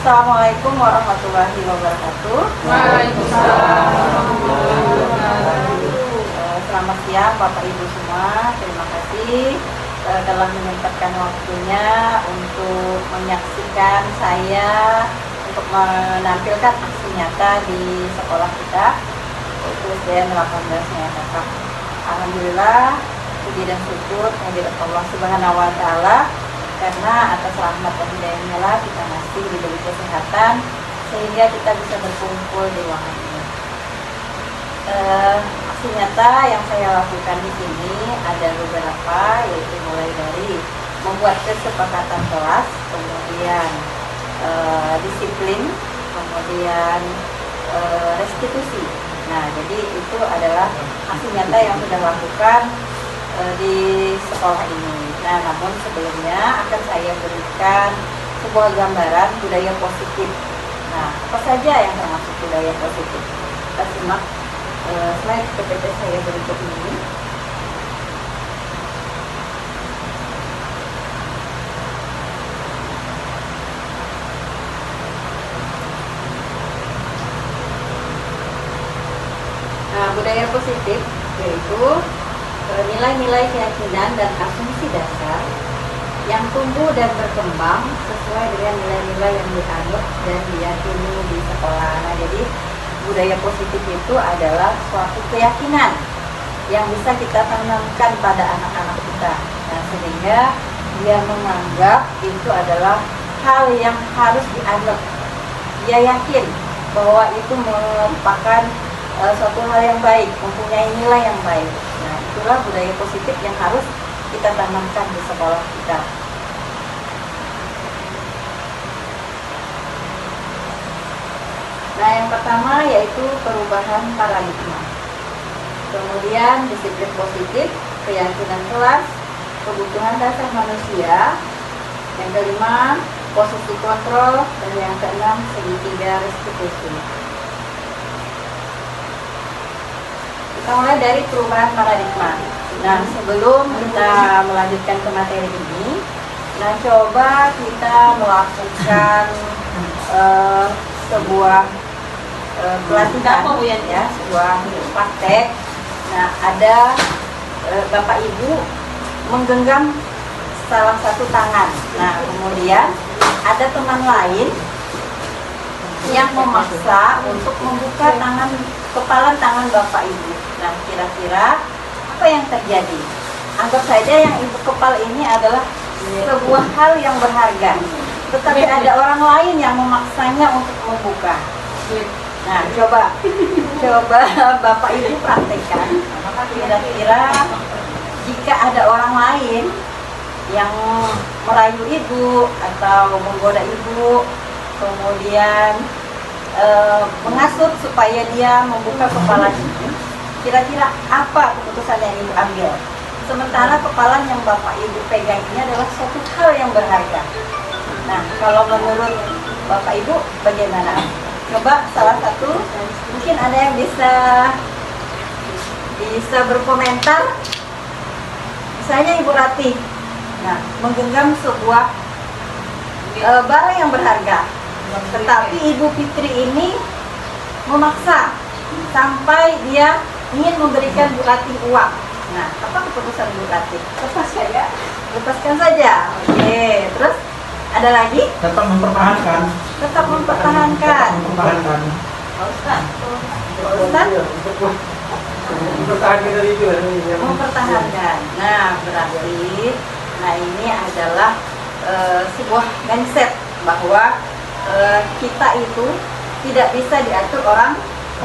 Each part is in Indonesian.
Assalamualaikum warahmatullahi wabarakatuh. Waalaikumsalam warahmatullahi wabarakatuh. Selamat siang Bapak Ibu semua. Terima kasih telah menyempatkan waktunya untuk menyaksikan saya untuk menampilkan aksi nyata di sekolah kita, yaitu SDN 18 Nyayakakak. Alhamdulillah, puji dan syukur kehadirat Allah Subhanahu wa Ta'ala, karena atas rahmat dan hidayahnya lah kita masih diberi kesehatan sehingga kita bisa berkumpul di ruangan ini. Aksi nyata yang saya lakukan di sini ada beberapa, yaitu mulai dari membuat kesepakatan kelas, kemudian disiplin, kemudian restitusi. Nah, jadi itu adalah aksi nyata yang sudah lakukan di sekolah ini. Nah, namun sebelumnya akan saya berikan sebuah gambaran budaya positif. Nah, apa saja yang termasuk budaya positif? Kita simak slide PPT saya berikut ini. Nah, budaya positif yaitu nilai-nilai keyakinan dan asumsi dasar yang tumbuh dan berkembang sesuai dengan nilai-nilai yang dianut dan diyakini di sekolah. Nah, jadi budaya positif itu adalah suatu keyakinan yang bisa kita tanamkan pada anak-anak kita. Nah, sehingga dia menganggap itu adalah hal yang harus dianut. Dia yakin bahwa itu merupakan suatu hal yang baik, mempunyai nilai yang baik. Nah, itulah budaya positif yang harus kita tanamkan di sekolah kita. Nah, yang pertama yaitu perubahan paradigma. Kemudian disiplin positif, keyakinan kelas, kebutuhan dasar manusia. Yang kelima, posisi kontrol, dan yang keenam, segitiga restitusi. Kita mulai dari perubahan paradigma. Nah, sebelum kita melanjutkan ke materi ini, nah coba kita melakukan sebuah pelatihan, ya, sebuah praktek. Nah, ada Bapak Ibu menggenggam salah satu tangan. Nah, kemudian ada teman lain yang memaksa untuk membuka kepala tangan Bapak Ibu. Nah, kira-kira apa yang terjadi? Anggap saja yang ibu kepala ini adalah sebuah hal yang berharga, tetapi ada orang lain yang memaksanya untuk membuka. Nah, coba Bapak Ibu praktekkan. Kira-kira jika ada orang lain yang merayu ibu atau menggoda ibu, kemudian mengasut supaya dia membuka kepala ibu, kira-kira apa keputusan yang ibu ambil? Sementara kepala yang Bapak Ibu pegang ini adalah suatu hal yang berharga. Nah, kalau menurut Bapak Ibu bagaimana? Coba salah satu, mungkin ada yang bisa berkomentar. Misalnya Ibu Rati, nah, menggenggam sebuah barang yang berharga, tetapi Ibu Fitri ini memaksa sampai dia ingin memberikan Bu Rati uang. Nah, apa keputusan Bu Rati? Lepaskan saja. Oke, terus ada lagi? Tetap mempertahankan. Pak Ustaz. Mempertahankan. Nah, berarti, ini adalah sebuah mindset bahwa kita itu tidak bisa diatur orang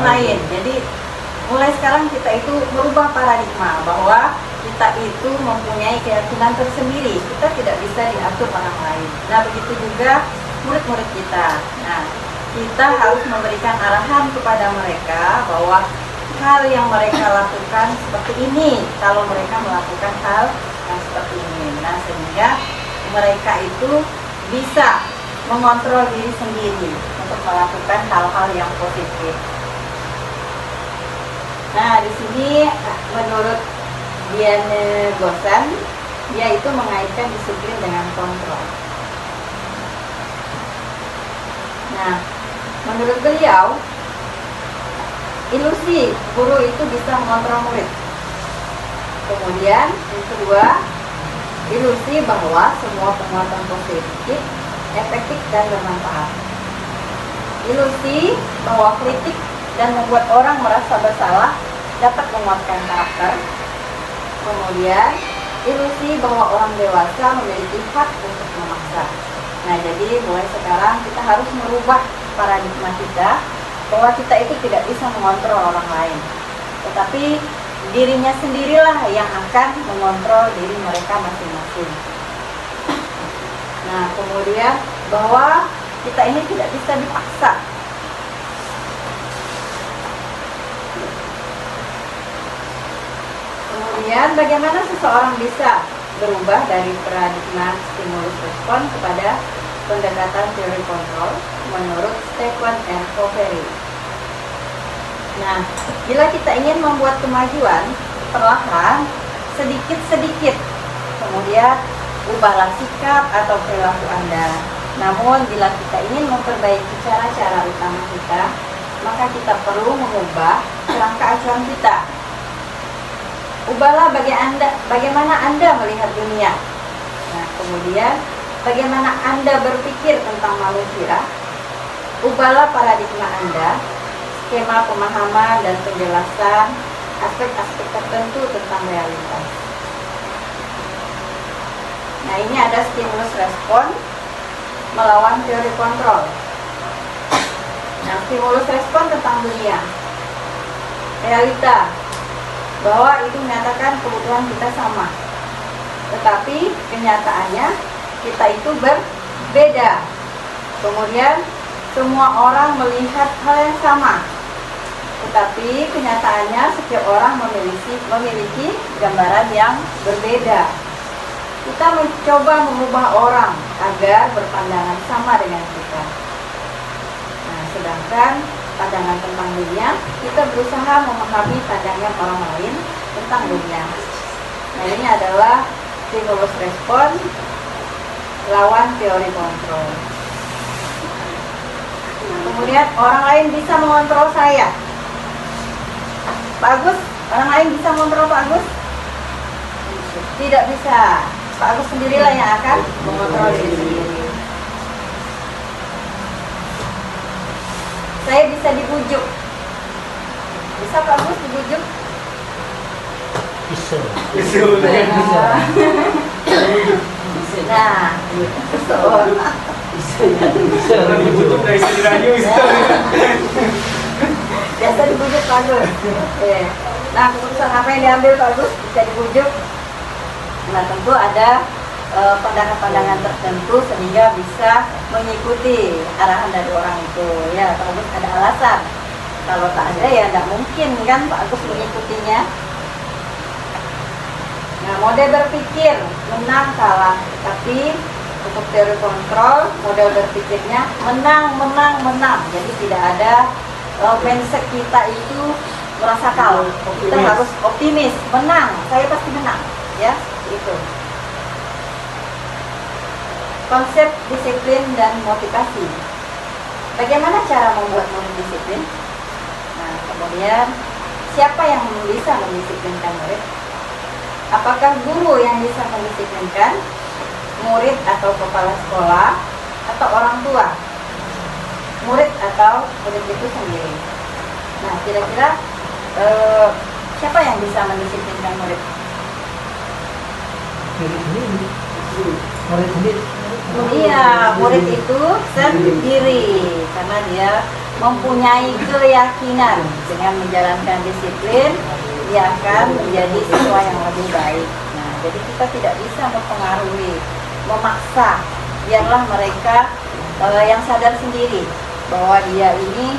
lain. Jadi mulai sekarang kita itu merubah paradigma bahwa kita itu mempunyai keyakinan tersendiri. Kita tidak bisa diatur orang lain. Nah, begitu juga murid-murid kita. Nah, kita harus memberikan arahan kepada mereka bahwa hal yang mereka lakukan seperti ini kalau mereka melakukan hal yang seperti ini. Nah, sehingga mereka itu bisa mengontrol diri sendiri untuk melakukan hal-hal yang positif. Nah, di sini menurut Diane Gosan, dia itu mengaitkan disiplin dengan kontrol. Nah, menurut beliau, ilusi guru itu bisa mengontrol murid. Kemudian yang kedua, ilusi bahwa semua penguatan positif efektif dan bermanfaat. Ilusi bahwa kritik dan membuat orang merasa bersalah dapat menguatkan karakter. Kemudian ilusi bahwa orang dewasa memiliki hak untuk memaksa. Nah, jadi mulai sekarang kita harus merubah paradigma kita bahwa kita itu tidak bisa mengontrol orang lain, tetapi dirinya sendirilah yang akan mengontrol diri mereka masing-masing. Nah, kemudian bahwa kita ini tidak bisa dipaksa. Kemudian bagaimana seseorang bisa berubah dari paradigma stimulus respon kepada pendekatan teori kontrol menurut Stephen and Coveri. Nah, bila kita ingin membuat kemajuan perlahan, sedikit-sedikit, kemudian ubahlah sikap atau perilaku Anda. Namun, bila kita ingin memperbaiki cara-cara utama kita, maka kita perlu mengubah kerangka acuan kita. Ubahlah bagaimana Anda melihat dunia. Nah, kemudian bagaimana Anda berpikir tentang manusia. Ubahlah paradigma Anda, skema pemahaman dan penjelasan aspek-aspek tertentu tentang realitas. Nah, ini ada stimulus respon melawan teori kontrol. Nah, stimulus respon tentang dunia, realita, bahwa itu menyatakan kebutuhan kita sama, tetapi kenyataannya kita itu berbeda. Kemudian semua orang melihat hal yang sama, tetapi kenyataannya setiap orang memiliki gambaran yang berbeda. Kita mencoba mengubah orang agar berpandangan sama dengan kita. Nah, sedangkan pandangan tentang dunia, kita berusaha memahami pandangan orang lain tentang dunia. Nah, ini adalah stimulus respon lawan teori kontrol. Kemudian orang lain bisa mengontrol saya. Pak Agus, orang lain bisa mengontrol Pak Agus? Tidak bisa. Pak Agus sendirilah yang akan mengontrol diri sendiri. Saya bisa dibujuk. Bisa Pak Agus dibujuk? Bisa. Nah, Bisa dibujuk dari sendirinya bisa. biasa dibujuk Pak Agus. Nah, keputusan apa yang diambil Pak Agus bisa dibujuk. Nah, tentu ada pandangan-pandangan tertentu sehingga bisa mengikuti arahan dari orang itu. Ya, Pak Agus ada alasan. Kalau tak ada ya tidak mungkin kan Pak Agus mengikutinya. Nah, mode berpikir menang kalah, tapi untuk teori kontrol model berpikirnya menang. Jadi tidak ada mindset kita itu merasa kalah. Kita harus optimis, menang. Saya pasti menang, ya itu. Konsep disiplin dan motivasi. Bagaimana cara membuat murid disiplin? Nah, kemudian siapa yang bisa mendisiplinkan murid? Apakah guru yang bisa mendisiplinkan murid atau kepala sekolah atau orang tua? Murid atau murid itu sendiri. Nah, kira-kira siapa yang bisa mendisiplinkan murid? Murid sendiri. Iya, murid itu sendiri karena dia mempunyai keyakinan dengan menjalankan disiplin dia akan menjadi siswa yang lebih baik. Nah, jadi kita tidak bisa mempengaruhi, memaksa. Biarlah mereka yang sadar sendiri bahwa dia ini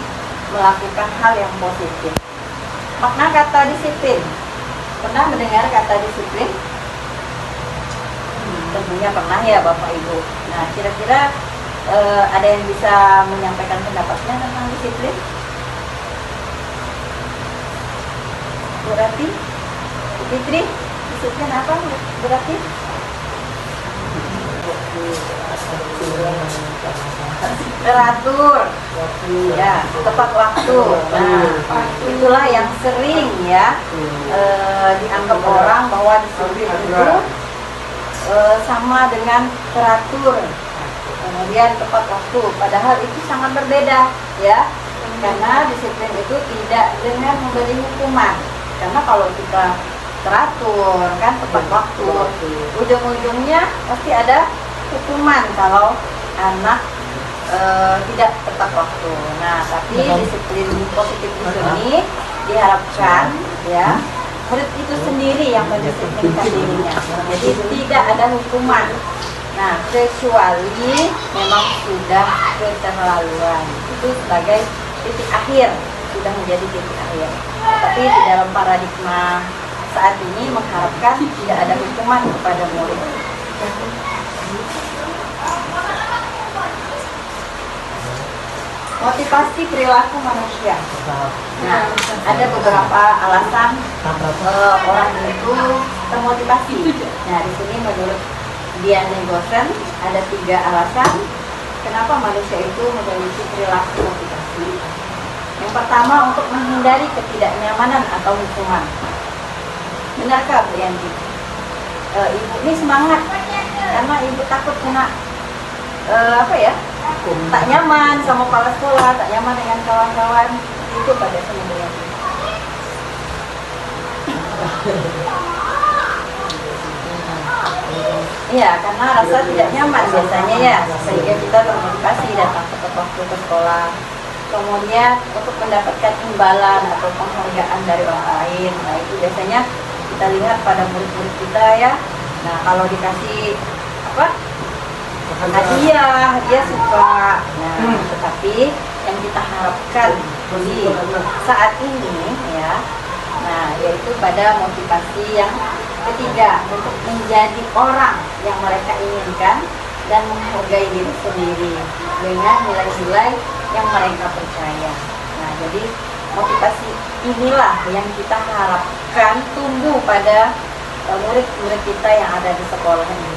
melakukan hal yang positif. Makna kata disiplin. Pernah mendengar kata disiplin? Tentunya pernah ya Bapak Ibu. Nah, kira-kira ada yang bisa menyampaikan pendapatnya tentang disiplin? Bu Rati? Bu Fitri? Disiplin apa Bu Rati? teratur, ya, tepat waktu. Nah, itulah yang sering ya dianggap orang bahwa disiplin itu sama dengan teratur, kemudian tepat waktu. Padahal itu sangat berbeda, ya. Karena disiplin itu tidak dengan memberi hukuman. Karena kalau kita teratur, kan tepat waktu, ujung-ujungnya pasti ada hukuman kalau anak tidak tepat waktu. Nah, tapi disiplin positif di sini diharapkan ya murid itu sendiri yang mendisiplinkan dirinya. Jadi tidak ada hukuman. Nah, kecuali memang sudah keterlaluan, itu sebagai titik akhir, sudah menjadi titik akhir. Tapi di dalam paradigma saat ini mengharapkan tidak ada hukuman kepada murid. Motivasi perilaku manusia. Nah, ada beberapa alasan orang itu termotivasi. Nah, di sini menurut Diane Gosen ada 3 alasan kenapa manusia itu memiliki perilaku motivasi. Yang pertama, untuk menghindari ketidaknyamanan atau hukuman. Benarkah Bu Yanti? Ibu ini semangat karena ibu takut kena tak nyaman sama kepala sekolah, tak nyaman dengan kawan-kawan. Itu pada semuanya. Iya, karena rasa tidak nyaman biasanya ya, sehingga kita termotivasi datang tepat waktu ke sekolah. Kemudian untuk mendapatkan imbalan atau penghargaan dari orang lain, nah itu biasanya kita lihat pada murid-murid kita ya. Nah, kalau dikasih hadiah, dia suka. Nah, tetapi yang kita harapkan di saat ini ya, nah yaitu pada motivasi yang ketiga, untuk menjadi orang yang mereka inginkan dan menghargai diri sendiri dengan nilai-nilai yang mereka percaya. Nah, jadi motivasi inilah yang kita harapkan tumbuh pada murid-murid kita yang ada di sekolah ini.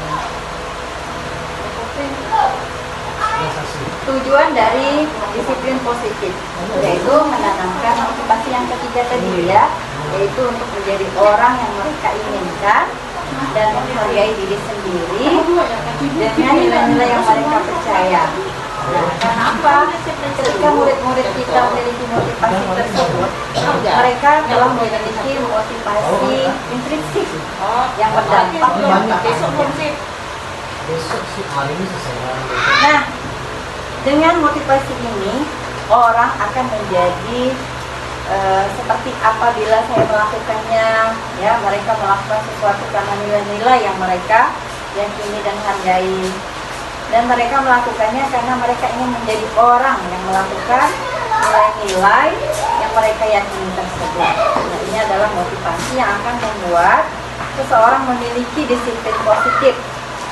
Tujuan dari disiplin positif yaitu menanamkan motivasi yang ketiga tadi ya, yaitu untuk menjadi orang yang mereka inginkan dan menghargai diri sendiri dengan nilai-nilai yang mereka percaya. Nah, kenapa ketika murid-murid kita memiliki motivasi tersebut, mereka telah memiliki motivasi intrinsik yang berdampak. Nah, dengan motivasi ini orang akan menjadi seperti apabila saya melakukannya, ya mereka melakukan sesuatu karena nilai-nilai yang mereka yakini dan hargai, dan mereka melakukannya karena mereka ingin menjadi orang yang melakukan nilai-nilai yang mereka yakini tersebut. Nah, ini adalah motivasi yang akan membuat seseorang memiliki disiplin positif,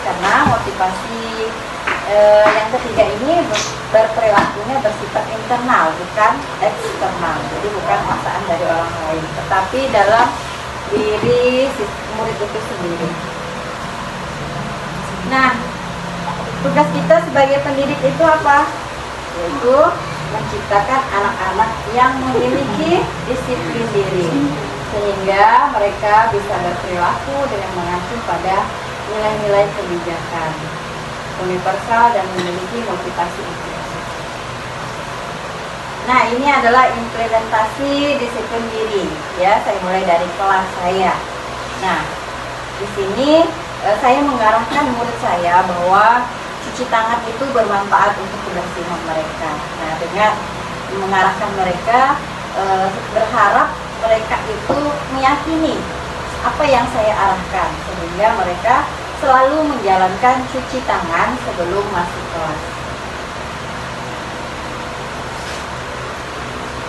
karena motivasi yang ketiga ini berperilakunya bersifat internal, bukan eksternal. Jadi bukan paksaan dari orang lain, tetapi dalam diri si murid itu sendiri. Nah, tugas kita sebagai pendidik itu apa? Yaitu menciptakan anak-anak yang memiliki disiplin diri, sehingga mereka bisa berperilaku dengan mengacu pada nilai-nilai kebijakan universal dan memiliki motivasi intrinsik. Nah, ini adalah implementasi disiplin diri. Ya, saya mulai dari kelas saya. Nah, di sini saya mengarahkan murid saya bahwa cuci tangan itu bermanfaat untuk kebersihan mereka. Nah, dengan mengarahkan mereka, berharap mereka itu meyakini apa yang saya arahkan, sehingga mereka selalu menjalankan cuci tangan sebelum masuk kelas.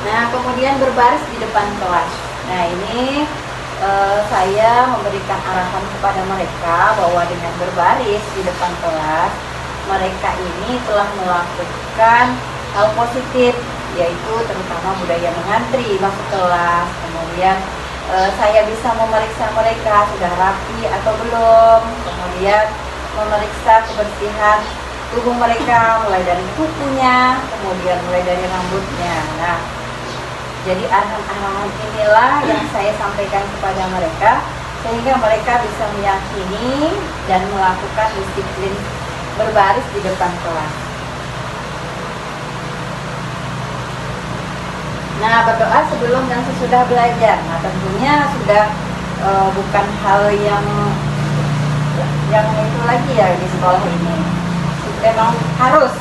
Nah, kemudian berbaris di depan kelas. Nah, ini saya memberikan arahan kepada mereka bahwa dengan berbaris di depan kelas, mereka ini telah melakukan hal positif, yaitu terutama budaya mengantri masuk kelas. Kemudian saya bisa memeriksa mereka sudah rapi atau belum, kemudian memeriksa kebersihan tubuh mereka, mulai dari kukunya, kemudian mulai dari rambutnya. Nah, jadi arahan-arahan inilah yang saya sampaikan kepada mereka, sehingga mereka bisa meyakini dan melakukan disiplin berbaris di depan kelas. Nah, berdoa sebelum dan sesudah belajar. Nah, tentunya sudah bukan hal yang itu lagi ya di sekolah ini. Memang harus,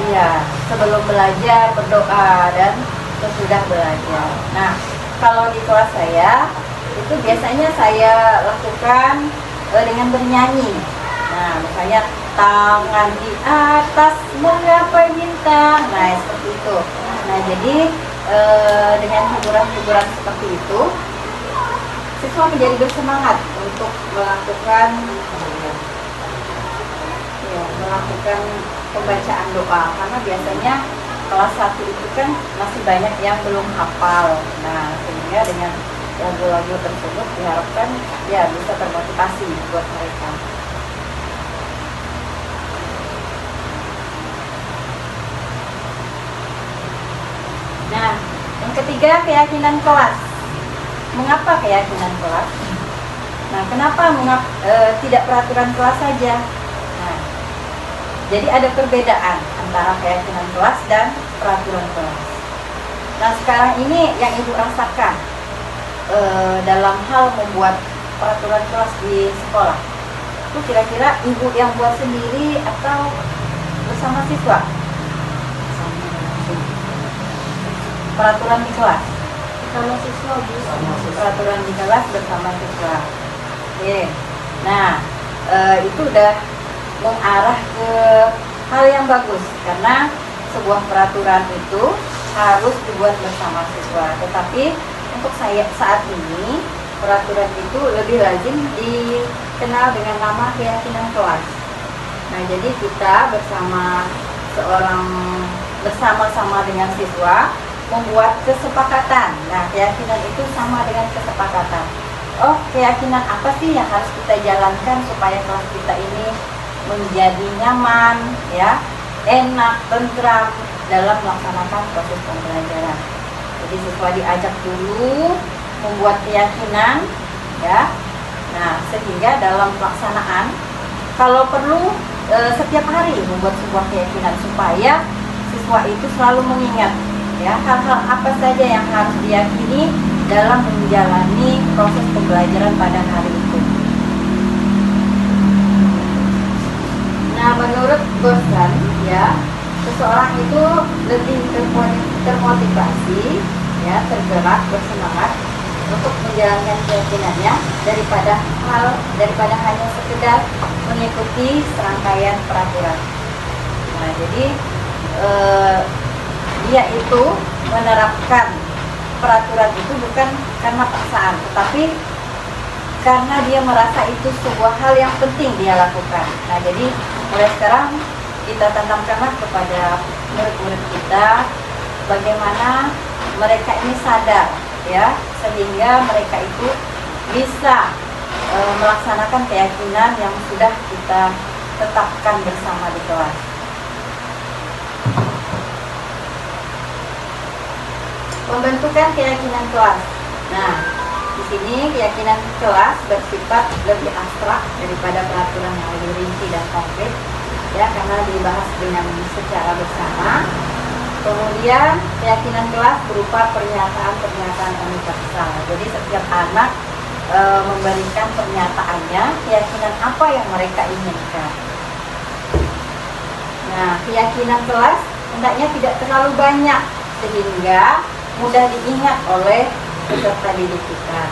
iya, sebelum belajar berdoa dan sesudah belajar. Nah, kalau di kelas saya itu biasanya saya lakukan dengan bernyanyi. Nah, misalnya tangan di atas menggapai bintang. Nah, seperti itu. Nah, jadi dengan hiburan-hiburan seperti itu, siswa menjadi bersemangat untuk melakukan pembacaan doa, karena biasanya kelas 1 itu kan masih banyak yang belum hafal. Nah, sehingga dengan lagu-lagu tersebut diharapkan ya bisa termotivasi buat mereka. Nah, yang ketiga, keyakinan kelas. Mengapa keyakinan kelas? Nah, kenapa tidak peraturan kelas saja? Nah, jadi ada perbedaan antara keyakinan kelas dan peraturan kelas. Nah, sekarang ini yang Ibu rasakan dalam hal membuat peraturan kelas di sekolah, itu kira-kira Ibu yang buat sendiri atau bersama siswa? Peraturan di kelas Sama siswa, Bu. peraturan di kelas bersama siswa. Oke. Nah, itu udah mengarah ke hal yang bagus, karena sebuah peraturan itu harus dibuat bersama siswa. Tetapi untuk saya saat ini, peraturan itu lebih lazim dikenal dengan nama keyakinan kelas. Nah, jadi kita bersama-sama dengan siswa membuat kesepakatan. Nah, keyakinan itu sama dengan kesepakatan. Oh, keyakinan apa sih yang harus kita jalankan supaya kelas kita ini menjadi nyaman, ya, enak, tentram dalam melaksanakan proses pembelajaran. Jadi siswa diajak dulu membuat keyakinan, ya. Nah, sehingga dalam pelaksanaan, kalau perlu setiap hari membuat sebuah keyakinan supaya siswa itu selalu mengingat, ya, hal-hal apa saja yang harus diyakini dalam menjalani proses pembelajaran pada hari itu. Nah, menurut Goslan, ya, seseorang itu lebih termotivasi, ya, tergerak, bersemangat untuk menjalankan keyakinannya daripada hanya sekedar mengikuti serangkaian peraturan. Nah, jadi dia itu menerapkan peraturan itu bukan karena paksaan, tetapi karena dia merasa itu sebuah hal yang penting dia lakukan. Nah, jadi mulai sekarang kita tanamkanlah kepada murid-murid kita bagaimana mereka ini sadar, ya, sehingga mereka itu bisa melaksanakan keyakinan yang sudah kita tetapkan bersama di kelas. Pembentukan keyakinan kelas. Nah, di sini keyakinan kelas bersifat lebih abstrak daripada peraturan yang lebih rinci dan konkret, ya, karena dibahas dengan secara bersama. Kemudian keyakinan kelas berupa pernyataan-pernyataan universal. Jadi setiap anak memberikan pernyataannya, keyakinan apa yang mereka inginkan. Nah, keyakinan kelas hendaknya tidak terlalu banyak sehingga mudah diingat oleh peserta didik kita.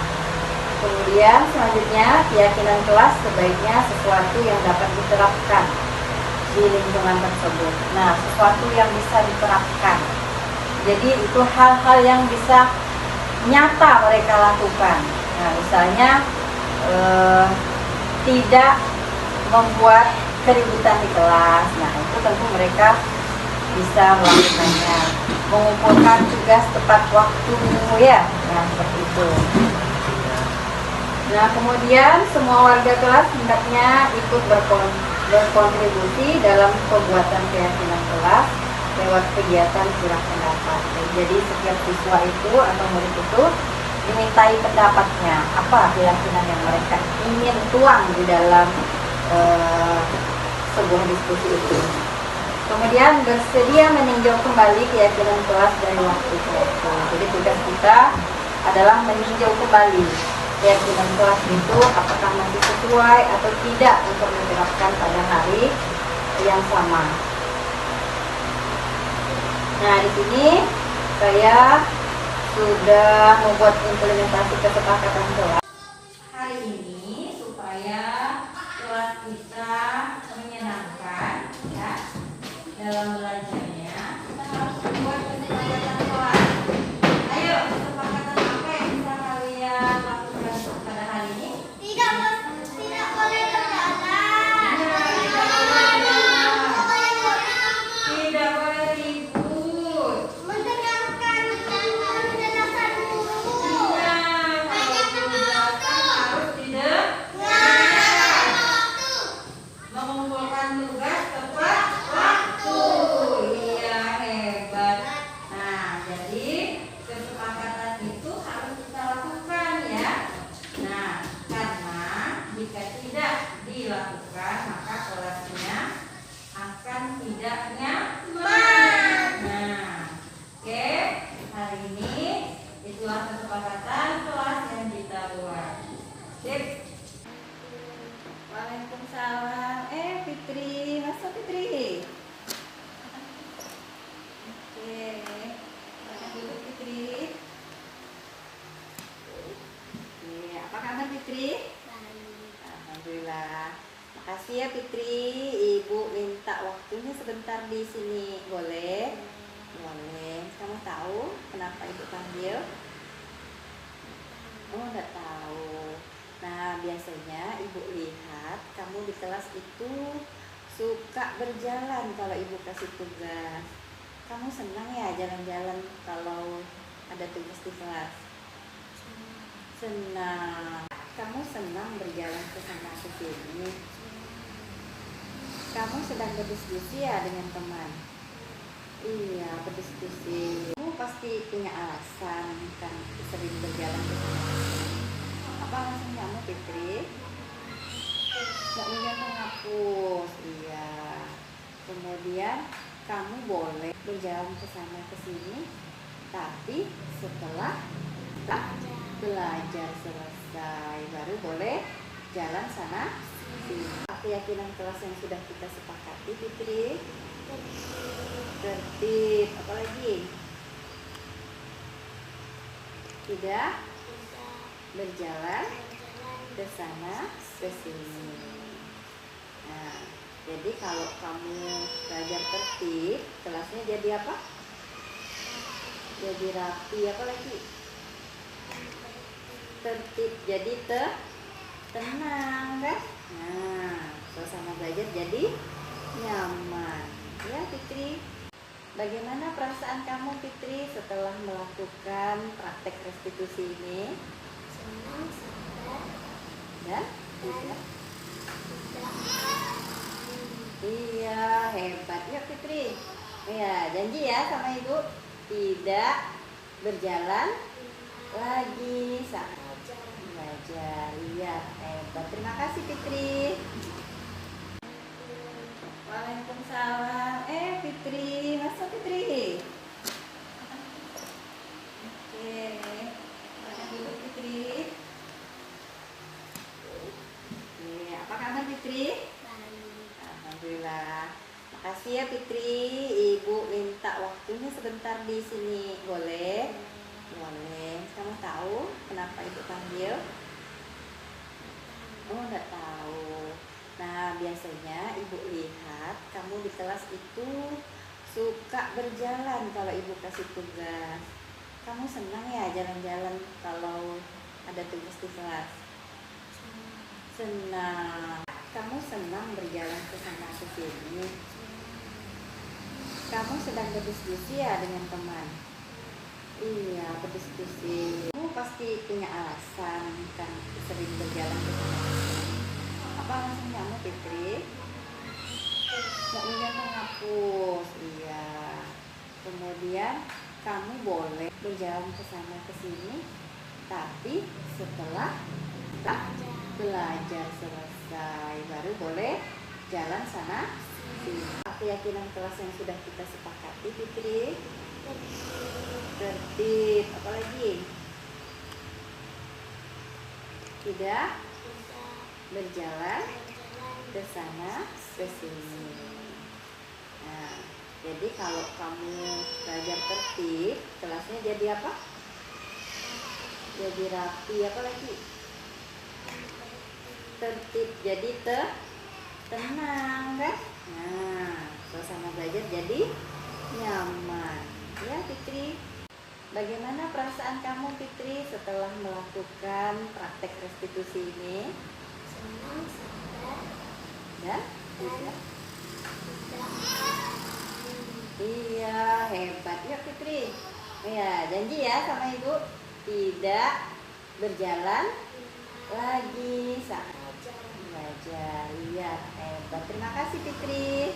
Kemudian selanjutnya, keyakinan kelas sebaiknya sesuatu yang dapat diterapkan di lingkungan tersebut. Nah, sesuatu yang bisa diterapkan. Jadi itu hal-hal yang bisa nyata mereka lakukan. Nah, misalnya tidak membuat keributan di kelas. Nah, itu tentu mereka bisa melakukannya. Mengumpulkan tugas tepat waktu, ya. Nah, seperti itu. Nah, kemudian semua warga kelas hendaknya ikut berkontribusi dalam pembuatan keyakinan kelas lewat kegiatan surat pendapat. Jadi setiap siswa itu atau murid itu dimintai pendapatnya, apa keyakinan yang mereka ingin tuang di dalam sebuah diskusi itu. Kemudian bersedia meninjau kembali keyakinan kelas dari waktu ke waktu. Jadi tugas kita adalah meninjau kembali keyakinan kelas itu apakah masih sesuai atau tidak untuk diterapkan pada hari yang sama. Nah, di sini saya sudah membuat implementasi kesepakatan kelas. Hari ini supaya kelas kita menyenangkan ya dalam belajarnya, kita harus membuat kesepakatan kelas. Ayo, kesepakatan apa yang bisa kalian lakukan pada hari ini? Tidak boleh berjalan. Tidak boleh ribut. Mendengarkan penjelasan guru. Harus tidak mengumpulkan tugas tepat waktu. Iya, hebat. Nah, jadi kesepakatan itu harus kita lakukan ya. Nah, karena jika tidak dilakukan maka kelasnya akan tidak nyaman. Nah, oke, hari ini itulah kesepakatan kelas yang kita buat. Sip. Waalaikumsalam. Fitri, masuk Fitri. Oke, makan dulu Fitri. Oke, apa kabar Fitri? Alhamdulillah. Makasih ya Fitri. Ibu minta waktunya sebentar di sini. Boleh? Boleh. Kamu tahu kenapa Ibu panggil? Oh, enggak tahu. Nah, biasanya Ibu lihat kamu di kelas itu suka berjalan kalau Ibu kasih tugas. Kamu senang ya jalan-jalan kalau ada tugas di kelas? Senang. Kamu senang berjalan ke sana ke sini. Kamu sedang berdiskusi ya dengan teman? Iya, berdiskusi. Kamu pasti punya alasan kan sering berjalan ke sana. Apa alasan kamu, Fitri? Nggak punya penghapus. Iya. Kemudian kamu boleh berjalan ke sana ke sini, tapi setelah belajar selesai baru boleh jalan sana sini. Keyakinan kelas yang sudah kita sepakati, Fitri. Tertib. Apalagi? Tidak berjalan ke sana ke sini. Nah, jadi kalau kamu belajar tertib, kelasnya jadi apa? Jadi rapi. Apa lagi? Tertib, jadi tenang kan? Nah, suasana belajar jadi nyaman. Ya Fitri, bagaimana perasaan kamu Fitri setelah melakukan praktek restitusi ini? Senang, sabar, Dan? Tidak? Iya, hebat ya Fitri. Ya, janji ya sama Ibu tidak berjalan lagi saat belajar. Iya, hebat. Terima kasih Fitri. Waalaikumsalam. Fitri, masuk Fitri. Oke, makan dulu Fitri. Oke, apa kabar Fitri? Alhamdulillah. Makasih ya Fitri. Ibu minta waktunya sebentar di sini. Boleh? Boleh. Kamu tahu kenapa Ibu panggil? Oh, enggak tahu. Nah, biasanya Ibu lihat kamu di kelas itu suka berjalan kalau Ibu kasih tugas. Kamu senang ya jalan-jalan kalau ada tugas di kelas? Senang. Kamu senang berjalan ke sana ke sini. Kamu sedang berdiskusi ya dengan teman? Iya, berdiskusi. Kamu pasti punya alasan kan sering berjalan ke sana. Apa alasan kamu, Fitri? Nggak punya penghapus, iya. Kemudian kamu boleh berjalan ke sana ke sini, tapi setelah belajar selesai baru boleh jalan sana sini. Keyakinan kelas yang sudah kita sepakati, Fitri. Tertib, apalagi? Tidak berjalan ke sana ke sini. Nah, jadi kalau kamu belajar tertib, kelasnya jadi apa? Jadi rapi, apa lagi? Tertib, jadi tenang, kan? Nah, suasana belajar jadi nyaman. Ya, Fitri. Bagaimana perasaan kamu, Fitri, setelah melakukan praktek restitusi ini? Senang, sabar, Dan? dan Iya, hebat ya, Fitri. Iya, janji ya sama Ibu, tidak berjalan lagi saat belajar. Iya, hebat. Terima kasih, Fitri.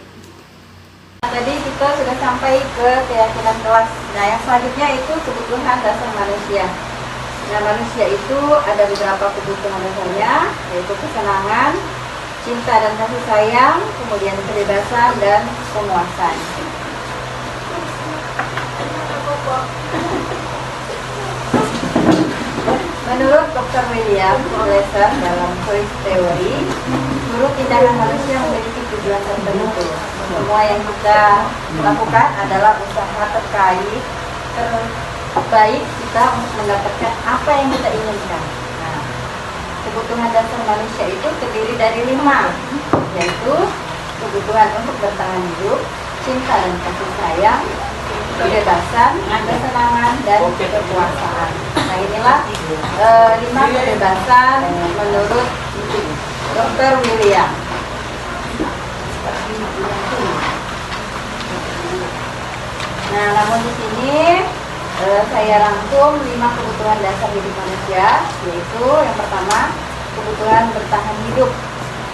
Tadi kita sudah sampai ke keyakinan kelas. Nah, yang selanjutnya itu kebutuhan dasar manusia. Nah, manusia itu ada beberapa kebutuhan dasarnya, yaitu kesenangan, cinta dan kasih sayang, kemudian kebebasan dan penguasaan. Menurut Dr. William Glasser dalam Choice Theory, seluruh tindakan manusia memiliki tujuan tertentu. Semua yang kita lakukan adalah usaha terbaik kita untuk mendapatkan apa yang kita inginkan. Nah, kebutuhan dasar manusia itu terdiri dari 5, yaitu kebutuhan untuk bertahan hidup, cinta dan kasih sayang, kebebasan, kesenangan, dan kekuasaan. Nah, inilah 5 kebebasan menurut Dr. William. Nah, namun di sini saya rangkum 5 kebutuhan dasar hidup manusia, yaitu yang pertama kebutuhan bertahan hidup.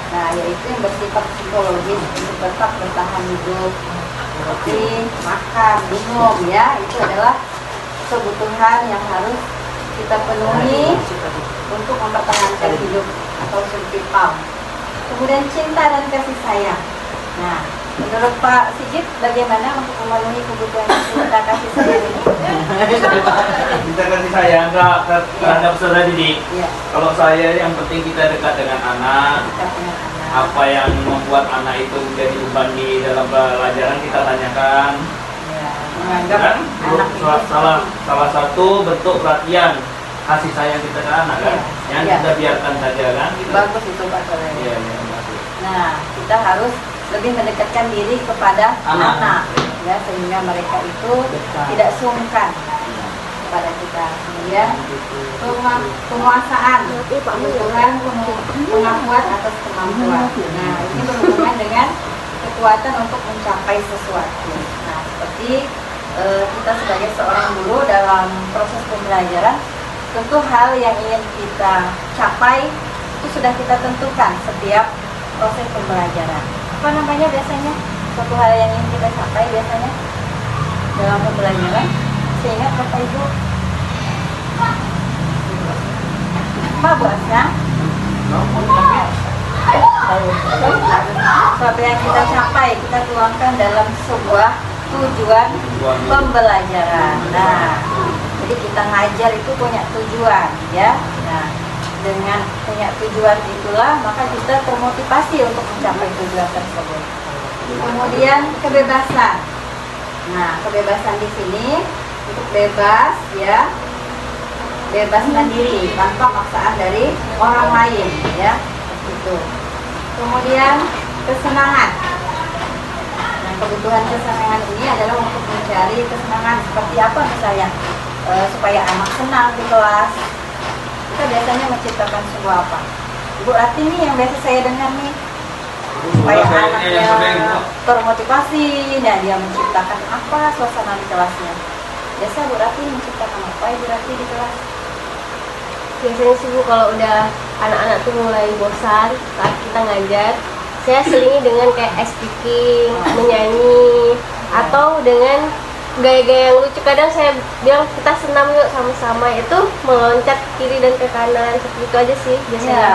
Nah, yaitu yang bersifat psikologis untuk tetap bertahan hidup, seperti makan, minum, ya, itu adalah kebutuhan yang harus kita penuhi untuk mempertahankan hidup atau survival. Kemudian cinta dan kasih sayang. Nah, menurut Pak Sigit, bagaimana untuk memenuhi kebutuhan cinta kasih sayang ini? Kita kasih sayang terhadap saudara didik. Ya, Kalau saya yang penting kita dekat dengan anak. dekat dengan anak. Apa yang membuat anak itu menjadi beban di dalam pelajaran kita tanyakan. Ya, menganggap Kan? anak itu Salah satu bentuk perhatian kasih sayang kita ke anak kan. Yang Ya. kita biarkan saja kan. Gitu. bagus itu Pak Soleh. Iya, iya, bagus. Nah, kita harus lebih mendekatkan diri kepada Anak. anak, ya, sehingga mereka itu tidak sungkan kepada kita. Kemudian penguasaan, kebutuhan pengakuan atas kemampuan. Nah, ini berhubungan dengan kekuatan untuk mencapai sesuatu. Nah, seperti kita sebagai seorang guru dalam proses pembelajaran, tentu hal yang ingin kita capai itu sudah kita tentukan setiap proses pembelajaran. Apa namanya biasanya? Suatu hal yang ingin kita capai biasanya dalam pembelajaran. Seingat Bapak Ibu, apa Bu Asna? Sesuatu yang kita capai, kita tuangkan dalam sebuah tujuan pembelajaran. Nah, jadi kita ngajar itu punya tujuan, ya. Nah, dengan punya tujuan itulah maka kita termotivasi untuk mencapai tujuan tersebut. Kemudian kebebasan. Nah, kebebasan di sini untuk bebas, ya, bebas mandiri tanpa paksaan dari orang lain, ya, itu. Kemudian kesenangan. Nah, kebutuhan kesenangan ini adalah untuk mencari kesenangan seperti apa misalnya supaya anak senang di kelas. Kita biasanya menciptakan sebuah apa? Bu Rati nih yang biasa saya dengar nih, supaya anaknya termotivasi. Nah, dia menciptakan apa suasana di kelasnya? Biasa Bu Rati menciptakan apa ya Bu Rati di kelas? Biasanya sih Bu, kalau udah anak-anak tuh mulai bosan saat kita ngajar, saya selingi dengan kayak ice speaking, menyanyi, atau dengan gaya-gaya yang lucu. Kadang saya bilang kita senam yuk sama-sama, itu meloncat ke kiri dan ke kanan, seperti itu aja sih biasanya.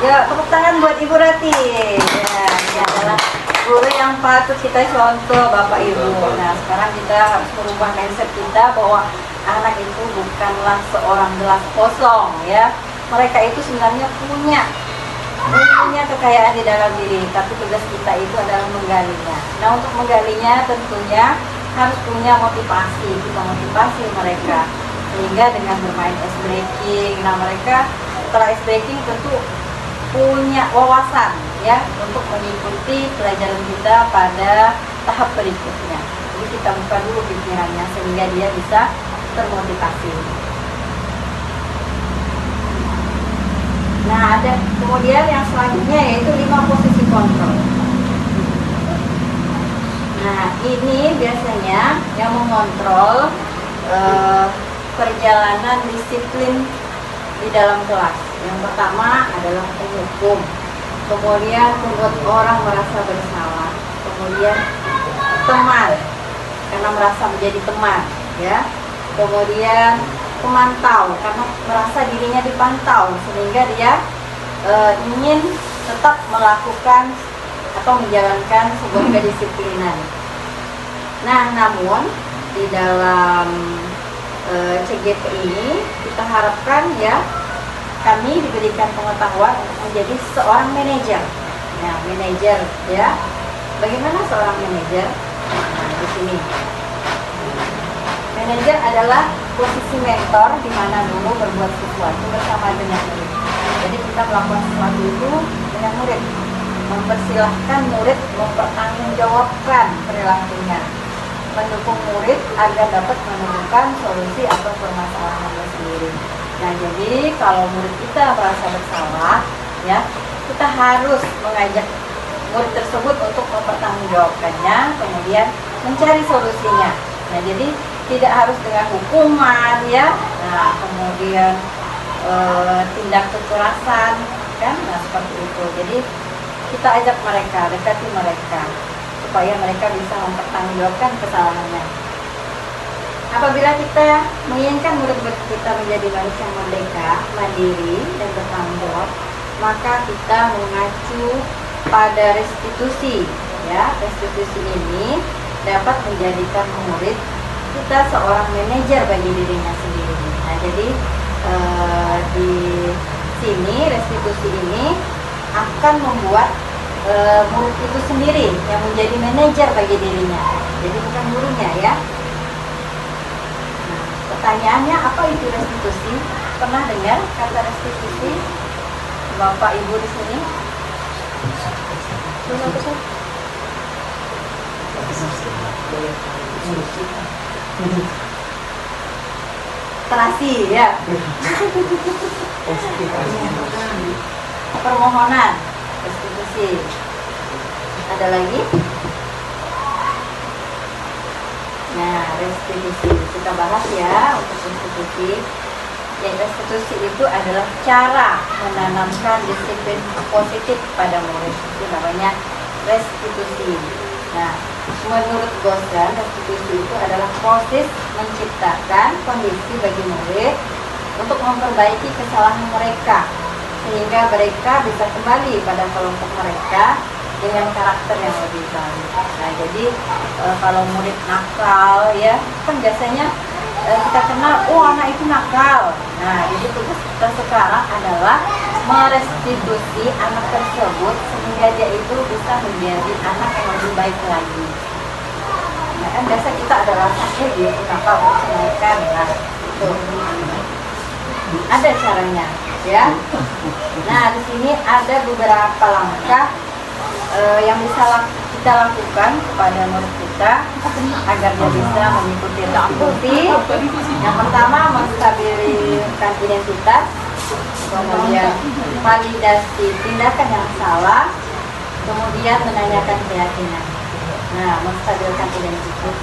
Ya, tepuk tangan buat Ibu Rati. Ya, ini adalah guru yang patut kita contoh Bapak Ibu. Nah, sekarang kita harus merubah mindset kita bahwa anak itu bukanlah seorang gelas kosong, ya. Mereka itu sebenarnya punya kekayaan di dalam diri, tapi tugas kita itu adalah menggalinya. Nah, untuk menggalinya tentunya harus punya motivasi, kita motivasi mereka sehingga dengan bermain ice breaking. Nah, mereka setelah ice breaking tentu punya wawasan ya untuk mengikuti pelajaran kita pada tahap berikutnya. Jadi kita buka dulu pikirannya sehingga dia bisa termotivasi. Nah, ada kemudian yang selanjutnya yaitu 5 posisi kontrol. Nah, ini biasanya yang mengontrol perjalanan disiplin di dalam kelas. Yang pertama adalah penghukum, kemudian membuat orang merasa bersalah, kemudian teman karena merasa menjadi teman, ya. Kemudian pemantau karena merasa dirinya dipantau sehingga dia ingin tetap melakukan atau menjalankan sebuah kedisiplinan. Nah, namun di dalam CGP ini kita harapkan ya kami diberikan pengetahuan untuk menjadi seorang manajer. Nah, manajer ya. Bagaimana seorang manajer? Nah, di sini. Manajer adalah posisi mentor di mana dulu berbuat sesuatu bersama dengan murid. Jadi kita melakukan sesuatu itu dengan murid, mempersilahkan murid mempertanggungjawabkan perilakunya, mendukung murid agar dapat menemukan solusi atau permasalahannya sendiri. Nah, jadi kalau murid kita merasa bersalah, ya kita harus mengajak murid tersebut untuk mempertanggungjawabkannya, kemudian mencari solusinya. Nah, jadi tidak harus dengan hukuman, ya. Nah, kemudian tindak kekerasan, kan? Nah, seperti itu. Jadi kita ajak mereka, dekati mereka, supaya mereka bisa mempertanggungjawabkan kesalahannya. Apabila kita menginginkan murid-murid kita menjadi manusia yang merdeka, mandiri, dan bertanggung jawab, maka kita mengacu pada restitusi. Ya, restitusi ini dapat menjadikan murid kita seorang manajer bagi dirinya sendiri. Nah, jadi di sini restitusi ini akan membuat murid itu sendiri yang menjadi manajer bagi dirinya. Jadi bukan gurunya, ya. Nah, pertanyaannya apa itu restitusi? Pernah dengar kata restitusi? Bapak Ibu di sini? Terasi, ya. Permohonan restitusi. Ada lagi? Nah, restitusi kita bahas ya untuk restitusi. Yang restitusi itu adalah cara menanamkan disiplin positif pada murid. Itu namanya restitusi. Nah, menurut Gosdan, restitusi itu adalah proses menciptakan kondisi bagi murid untuk memperbaiki kesalahan mereka sehingga mereka bisa kembali pada kelompok mereka dengan karakter yang lebih baik. Nah, jadi kalau murid nakal, ya kan biasanya kita kenal, oh anak itu nakal. Nah, jadi tugas kita sekarang adalah merestitusi anak tersebut sehingga dia itu bisa menjadi anak yang lebih baik lagi. Nah, kan biasa kita adalah dia itu nakal untuk kebaikan. Nah, itu ada caranya, ya. Nah, di sini ada beberapa langkah yang bisa kita lakukan kepada murid kita agar dia bisa mengikuti restitusi. Yang pertama, menstabilkan identitas, kemudian validasi tindakan yang salah, kemudian menanyakan keyakinan. Nah, menstabilkan identitas.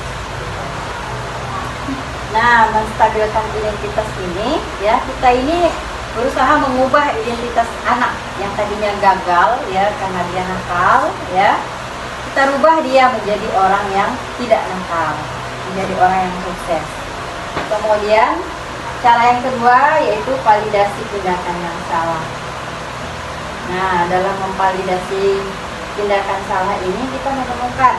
Nah, menstabilkan identitas ini, ya kita ini berusaha mengubah identitas anak yang tadinya gagal ya karena dia nakal ya. Kita rubah dia menjadi orang yang tidak nakal, menjadi orang yang sukses. Kemudian cara yang kedua yaitu validasi tindakan yang salah. Nah, dalam memvalidasi tindakan salah ini kita menemukan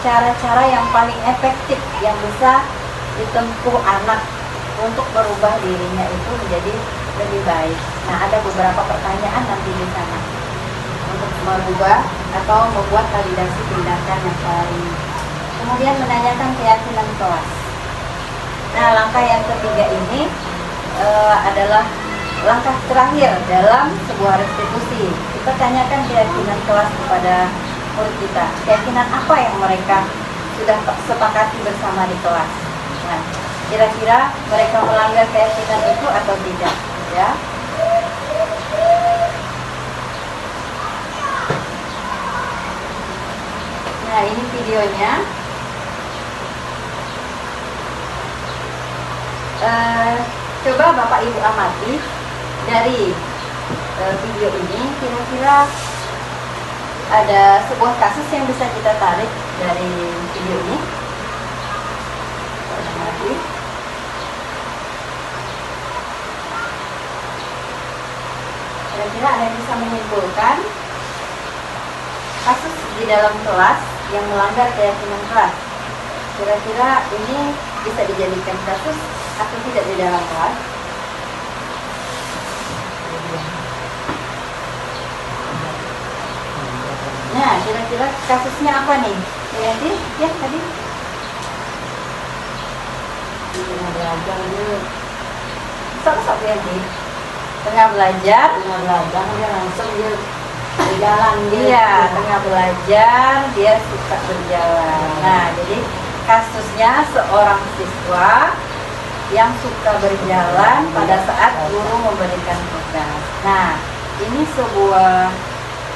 cara-cara yang paling efektif yang bisa ditempuh anak untuk merubah dirinya itu menjadi lebih baik. Nah, ada beberapa pertanyaan nanti di sana untuk merubah atau membuat validasi tindakan yang salah ini. Kemudian menanyakan keyakinan kelas. Nah, langkah yang ketiga ini adalah langkah terakhir dalam sebuah restitusi. Kita tanyakan keyakinan kelas kepada murid kita. Keyakinan apa yang mereka sudah sepakati bersama di kelas. Nah, kira-kira mereka melanggar keyakinan itu atau tidak, ya? Nah, ini videonya. Coba Bapak Ibu amati dari video ini, kira-kira ada sebuah kasus yang bisa kita tarik dari video ini. Amati. Kira-kira ada yang bisa menyimpulkan kasus di dalam kelas yang melanggar keyakinan kelas. Kira-kira ini bisa dijadikan kasus atau tidak di dalam kelas? Nah, kira-kira kasusnya apa nih? Yanti, ya tadi? Tengah belajar dulu. Sok-sok Yanti. Tengah belajar dia langsung dia berjalan. Iya, tengah belajar dia suka berjalan. Nah, jadi kasusnya seorang siswa yang suka berjalan pada saat guru memberikan tugas. Nah, ini sebuah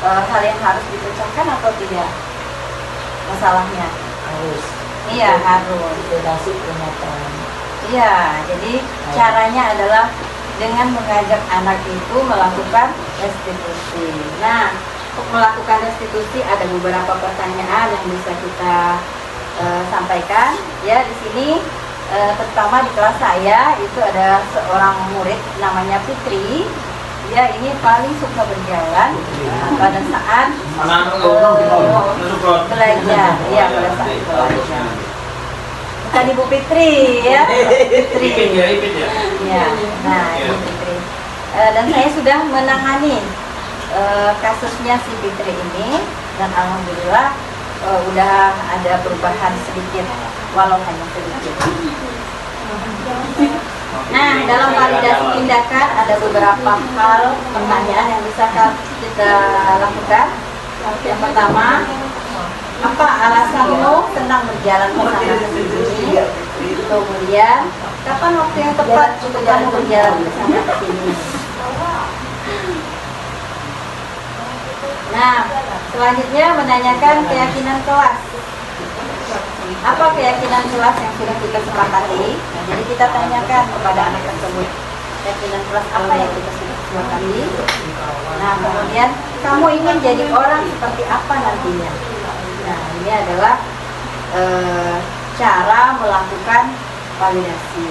hal yang harus dipecahkan atau tidak? Masalahnya Harus. iya harus. Validasi pernyataan. Iya, jadi caranya adalah dengan mengajak anak itu melakukan restitusi. Nah, untuk melakukan restitusi ada beberapa pertanyaan yang bisa kita sampaikan. Ya, di sini terutama di kelas saya itu ada seorang murid namanya Fitri. Dia ini paling suka berjalan pada saat belajar. Iya, pada saat belajar. Bukan Ibu Fitri ya. Fitri. Ya. Nah, Ibu Fitri. Dan saya sudah menangani kasusnya si Fitri ini dan alhamdulillah udah ada perubahan sedikit walau hanya sedikit. Nah, dalam validasi tindakan ada beberapa hal pertanyaan yang bisa kita lakukan. Yang pertama, apa alasanmu senang berjalan ke sana sini? Kemudian, kapan waktu yang tepat untuk kamu berjalan ke sana ke sini? Nah, selanjutnya menanyakan keyakinan kelas. Apa keyakinan kelas yang sudah kita sepakati? Nah, jadi kita tanyakan kepada anak tersebut, keyakinan kelas apa yang kita sudah sepakati? Nah, kemudian kamu ingin jadi orang seperti apa nantinya? Nah, ini adalah cara melakukan validasi.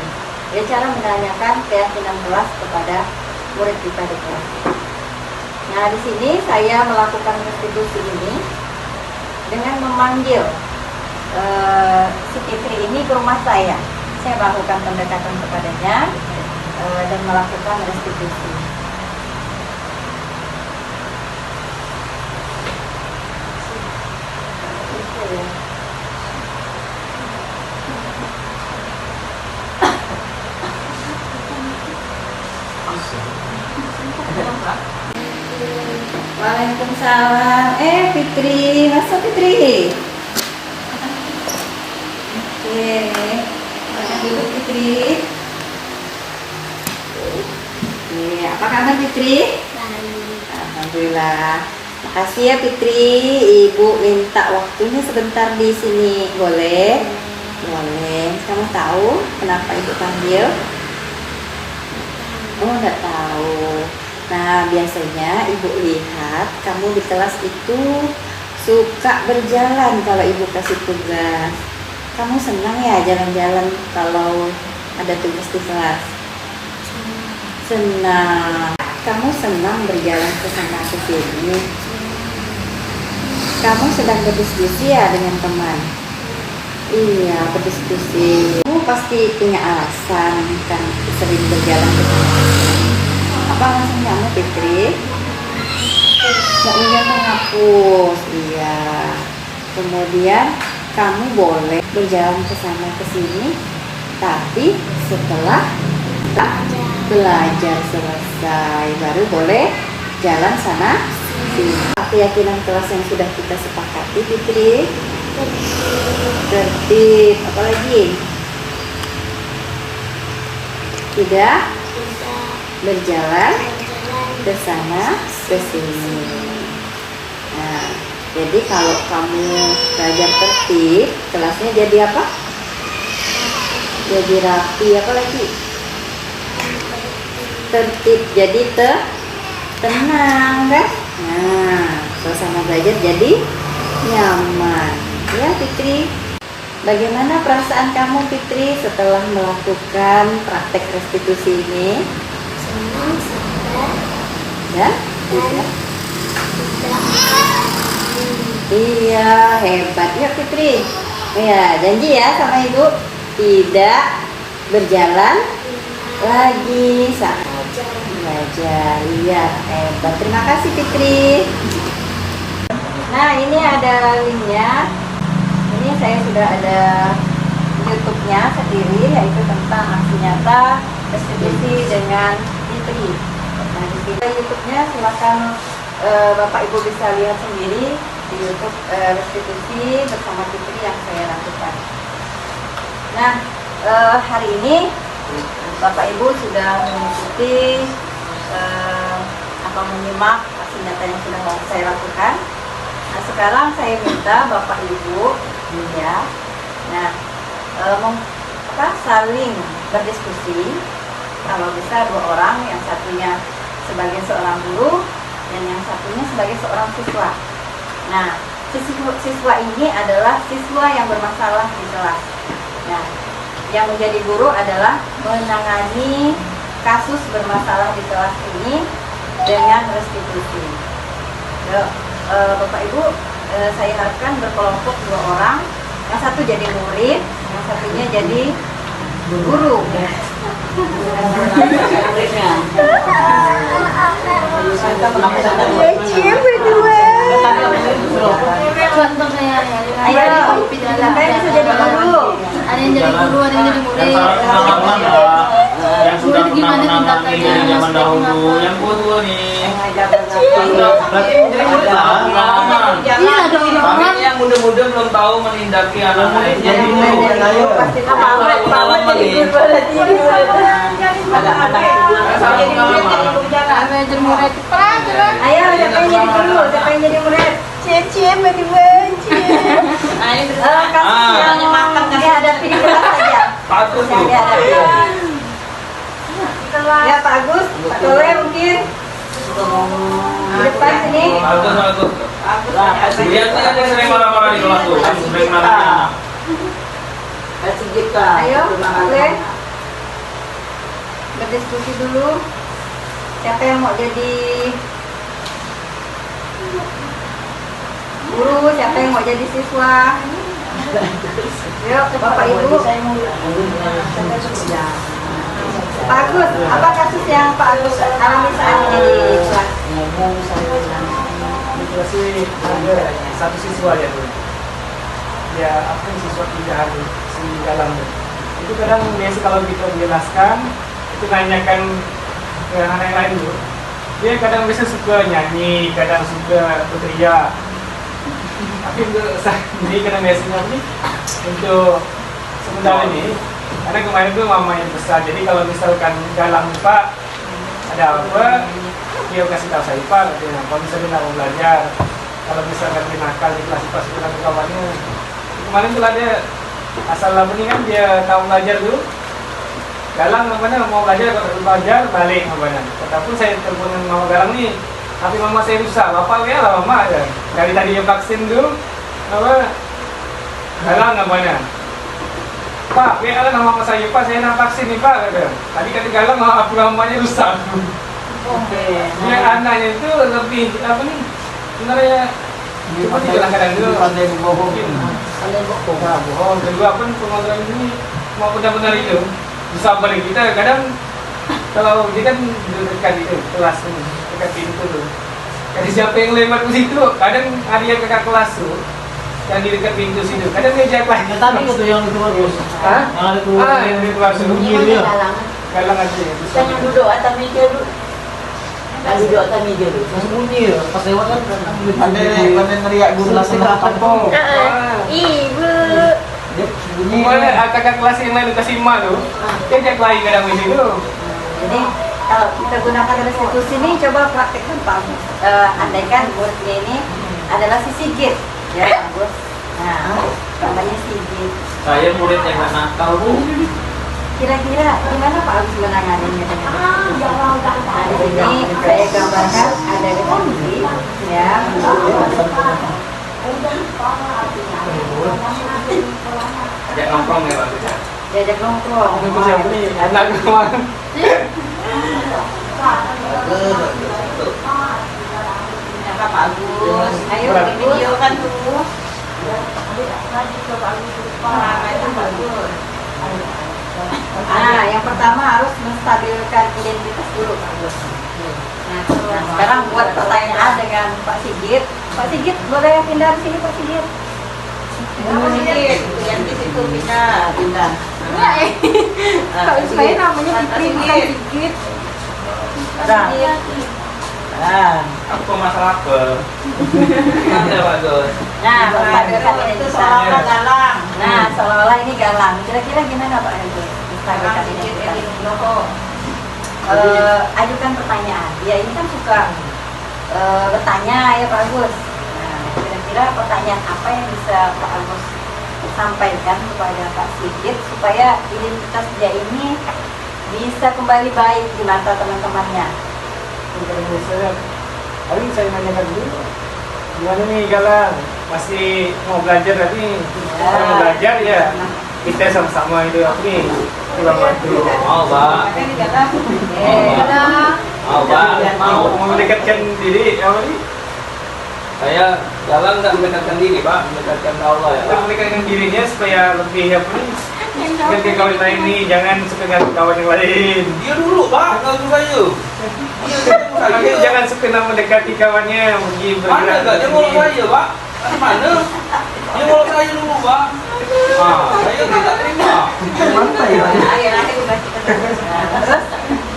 Jadi cara menanyakan keyakinan kelas kepada murid kita di kelas. Nah, di sini saya melakukan restitusi ini dengan memanggil si Fitri ini ke rumah saya. Saya melakukan pendekatan kepadanya dan melakukan restitusi. Waalaikumsalam. Fitri, masuk Fitri. Oke, duduk Fitri. Oke, apa kabar Fitri? Alhamdulillah. Makasih ya Fitri. Ibu minta waktunya sebentar di sini, boleh? Boleh. Kamu tahu kenapa Ibu panggil? Oh, nggak tahu. Nah, biasanya ibu lihat kamu di kelas itu suka berjalan kalau ibu kasih tugas. Kamu senang ya jalan-jalan kalau ada tugas di kelas? Senang. Kamu senang berjalan ke sana ke sini. Kamu sedang berdiskusi ya dengan teman? Iya, berdiskusi. Kamu pasti punya alasan kan sering berjalan ke sana. Apa alasan kamu, Fitri? Nggak punya menghapus. Iya. Kemudian kamu boleh berjalan ke sana ke sini, tapi setelah belajar selesai baru boleh jalan sana sini. Keyakinan kelas yang sudah kita sepakati, Fitri. Tertib. Apalagi? Tidak berjalan ke sana ke sini. Nah, jadi kalau kamu belajar tertib, kelasnya jadi apa? Jadi rapi. Apa lagi? Tertib, jadi tenang kan? Nah, suasana belajar jadi nyaman. Ya, Fitri. Bagaimana perasaan kamu, Fitri, setelah melakukan praktek restitusi ini? Senang, sabar, Dan? dan Iya, hebat ya, Fitri. Ya, janji ya sama ibu tidak berjalan lagi saat belajar. Iya, hebat. Terima kasih, Fitri. Nah, ini ada linknya. Ini saya sudah ada YouTube-nya sendiri, yaitu tentang aksi nyata restitusi dengan Fitri. Nah, di sini YouTube-nya silakan Bapak Ibu bisa lihat sendiri di YouTube restitusi bersama Fitri yang saya lakukan. Nah, hari ini Bapak Ibu sudah mengikuti atau menyimak aksi nyata yang sudah saya lakukan. Nah, sekarang saya minta Bapak Ibu ya, nah saling berdiskusi. Kalau bisa 2 orang, yang satunya sebagai seorang guru dan yang satunya sebagai seorang siswa. Nah, siswa ini adalah siswa yang bermasalah di kelas. Nah, yang menjadi guru adalah menangani kasus bermasalah di kelas ini dengan restitusi. Bapak Ibu, saya harapkan berkelompok 2 orang, yang satu jadi murid, yang satunya jadi guru. Ayo, siapa yang bisa jadi guru? Ada yang jadi guru, ada yang jadi murid. Yang sudah pernah menangani dari zaman dahulu, yang tua-tua nih. Iya dong, Kami yang muda-muda belum tahu menindaki anak-anak. Jadi guru. Pasti Paman jadi guru berarti. Ada anak jadi murid. Ayo, siapa yang jadi guru? Siapa yang jadi murid? Cie bagi benci. Kasus yang makan dihadapi di kelas saja. Bagus Yang tuh. dihadapi. Ya, Pak Agus, Pak Tole mungkin di depan sini. Bagus. Lihat kan dia sering marah-marah di kelas tuh, sering marah. Ayo, boleh berdiskusi dulu. Siapa yang mau jadi guru? Siapa yang mau jadi siswa? Yuk, Bapak Ibu. Pak Agus, apa kasus yang Pak Agus alami saat ini di kelas? Situasi ada satu siswa ya tuh. Ya, apa yang siswa tidak si dalam itu kadang biasa kalau kita menjelaskan itu nanyakan ke anak yang lain tuh. Dia kadang biasa suka nyanyi, kadang suka berteriak. Tapi untuk jadi kadang biasanya ini untuk sementara ini, karena kemarin tuh mama yang besar. Jadi kalau misalkan dalam Pak ada apa, dia kasih tahu saya Pak. Kalau misalnya tidak mau belajar, kalau misalkan dia nakal di kelas IPA sekolah kawannya. Kemarin tuh ada asal labu ini kan dia tahu belajar dulu. Galang namanya mau belajar, kalau belajar balik namanya. Ataupun saya telepon mama Galang nih, tapi mama saya rusak, bapak ya lah mama ya. Dari tadi yang vaksin dulu, apa? Galang namanya. Pak, ya lah nama saya Pak, saya nak vaksin nih Pak. Kata. Tadi kata Galang aku namanya rusak. Ya anaknya itu lebih apa nih? Sebenarnya cuma kadang-kadang itu Pandai bohongin. bohong. Kedua pun pengontrol ini mau benar-benar itu bisa balik kita kadang kalau dia kan dekat itu kelas ini dekat pintu tuh. Jadi siapa yang lewat ke situ kadang ada yang kakak kelas tuh yang di dekat pintu situ kadang dia jaga lagi. Tapi itu yang itu bagus. Hah? Yang ada tuh. Yang di kelas tuh Iya. galang aja. Jangan duduk atas meja dulu. Jangan duduk atas meja dulu. Sembunyi ya. Pas lewat kan Pandai ngeriak guru Setelah kampung. Ibu. Dia sembunyi. Mulai kakak kelas yang lain kasih emak tuh dia jaga lagi kadang di situ. Jadi kalau kita gunakan restitusi ini coba praktekkan Pak Agus. Andaikan muridnya ini adalah si Sigit, ya Pak Agus. Nah, namanya Sigit. Saya murid yang nggak nakal bu. Kira-kira gimana Pak Agus menanganinya dengan restitusi? Nah, di sini saya gambarkan ada restitusi, ya. Ajak nongkrong ya Pak. Diajak nongkrong. Itu siapa nih? Anak kemana? Kenapa Pak Agus? Ayo video kan dulu. Yang pertama harus menstabilkan identitas dulu Pak Agus. Nah, sekarang buat pertanyaan dengan Pak Sigit. Pak Sigit boleh pindah di sini Pak Sigit? Pak Sigit, yang di situ pindah. Kalau saya namanya Fitri bukan Sigit. Apa masalah apa? Ada Pak Gus. Nah, menstabilkan identitas. galang. Nah, seolah-olah ini galang. Kira-kira gimana Pak Agus? Menstabilkan identitas. Ajukan pertanyaan. Dia ini kan suka bertanya ya Pak Agus. Nah, kira-kira pertanyaan apa yang bisa Pak Agus sampaikan kepada Pak Sigit supaya identitas dia ini bisa kembali baik di mata teman-temannya. Untuk saya, paling saya nanyakan dulu, gimana nih Galang? Masih mau belajar tadi? Kalau mau belajar ya, kita sama-sama itu apa nih? Pulang waktu. Mau Pak. Mau Pak. Mau. Mau mendekatkan diri, apa nih? Saya jalan nggak mendekatkan diri Pak, mendekatkan Allah ya Kita Pak. mendekatkan dirinya supaya lebih apa nih? Ganti kawan lain nih, jangan suka ganti kawan yang lain. Dia dulu Pak, nggak usah saya. Tapi jangan sekedar mendekati kawannya, pergi Mana bergerak. enggak? Dia ngolok saya Pak. Kan mana? Dia ngolok saya dulu Pak. Saya tidak terima. Terus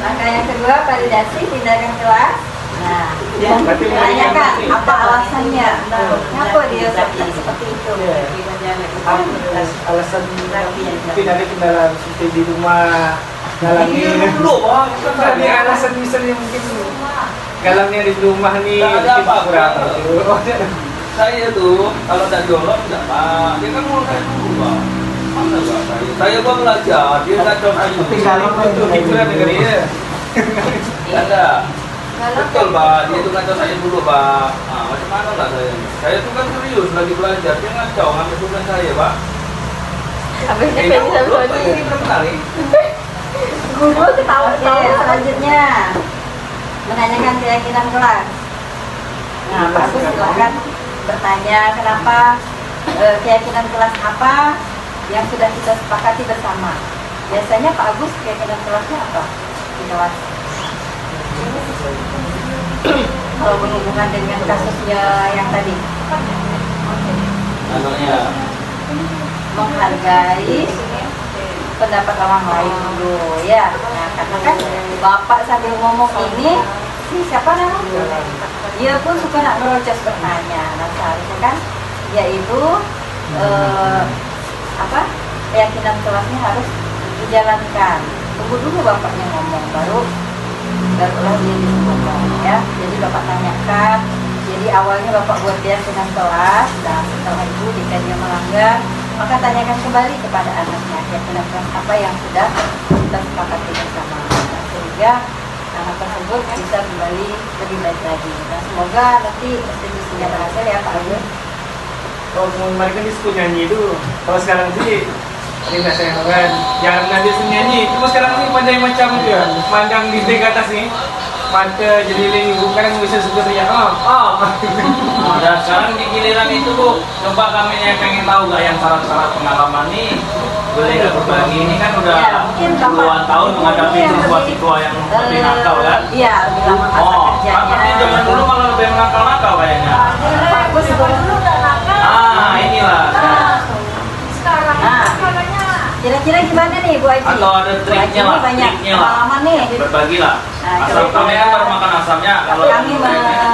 langkah yang kedua validasi tindakan kelas. Nah, Berarti tanyakan mulai apa alasannya. Kenapa dia seperti itu? alasan mungkin ada kendala seperti di rumah galangnya Dia dulu Pak. ada alasan misalnya mungkin galangnya di rumah nih Nggak ada apa-apa. kurang. Saya tuh kalau tak jolok enggak Pak. Dia kan ngolok saya dulu Pak. Mana Pak saya? Saya Pak belajar, dia nggak jolok saya. Tapi galang itu hiburan negerinya. Ada. Betul Pak, dia itu ngacau saya dulu Pak. Nah, macam mana lah saya? Saya tuh kan serius lagi belajar, dia ngacau ngambil tugas saya Pak. Habisnya Kayaknya pengen sama goblok, Pak, Sony. ini berapa kali? Guru Oke, ketawa-ketawa. selanjutnya menanyakan keyakinan kelas. Nah, Pak Agus silakan bertanya kenapa keyakinan kelas apa yang sudah kita sepakati bersama. Biasanya Pak Agus keyakinan kelasnya apa di kelas? Kalau berhubungan dengan kasusnya yang tadi, Contohnya, menghargai pendapat orang lain dulu ya. Nah, karena kan Bapak sambil ngomong ini, siapa namanya? Dia pun suka nak merocos bertanya. Nah, seharusnya kan yaitu keyakinan kelasnya harus dijalankan. Tunggu dulu bapaknya ngomong, barulah dia bisa ngomong ya. Jadi bapak tanyakan. Jadi awalnya bapak buat keyakinan kelas, dan setelah itu jika dia melanggar, maka tanyakan kembali kepada anaknya kira-kira apa yang sudah kita sepakati bersama. Nah, sehingga anak tersebut bisa kembali lebih baik lagi. Nah, semoga nanti restitusinya berhasil ya Pak Ayu. Kalau mereka disuruh nyanyi itu, kalau sekarang sih ini nggak saya kan, jangan nanti nyanyi. Cuma sekarang ini pandai macam itu ya, mandang di ke atas nih, mata jeliling bukan bisa sebut ya. Dan sekarang di giliran itu Bu, coba kami yang pengen tahu gak yang syarat-syarat pengalaman nih, boleh gak berbagi? Ini kan udah Ya, mungkin Bapak- puluhan tahun menghadapi Iya, siswa-siswa yang lebih nakal kan? Iya, lebih lama masa Oh, kerjanya. tapi zaman dulu malah lebih nakal-nakal kayaknya. Bagus dulu udah nakal. Ah, inilah. Sekarang Nah. sekolahnya Kira-kira gimana nih Bu Aji? Atau ada Bu triknya Aji lah, ini banyak triknya lah. pengalaman nih. Berbagilah. Nah, Asam coba kami kan baru makan asamnya, kalau kami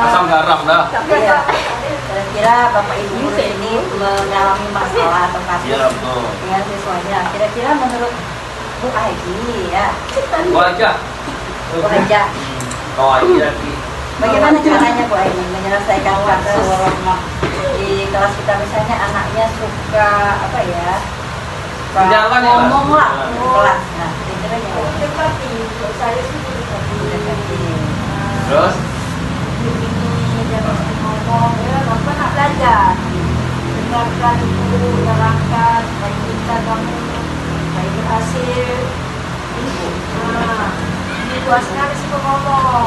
asam garam dah. Iya. Kira-kira Bapak Ibu guru ini mengalami masalah atau kasus Iya betul. dengan siswanya. Kira-kira menurut Bu Aji ya, Gua aja. Bu Aja, Kau aja lagi. bagaimana caranya Bu Aji menyelesaikan kasus di kelas kita, misalnya anaknya suka apa ya? Suka Jalan ya, Mas? ngomong lah di Oh. kelas. Nah, kira-kira gimana? dekati, kalau saya sih dekati. Terus? Jangan ngomong, ya nggak pernah belajar. Dengarkan guru, terangkan, baik kita kamu, baik berhasil. Nah, ini buat sekali suka ngomong.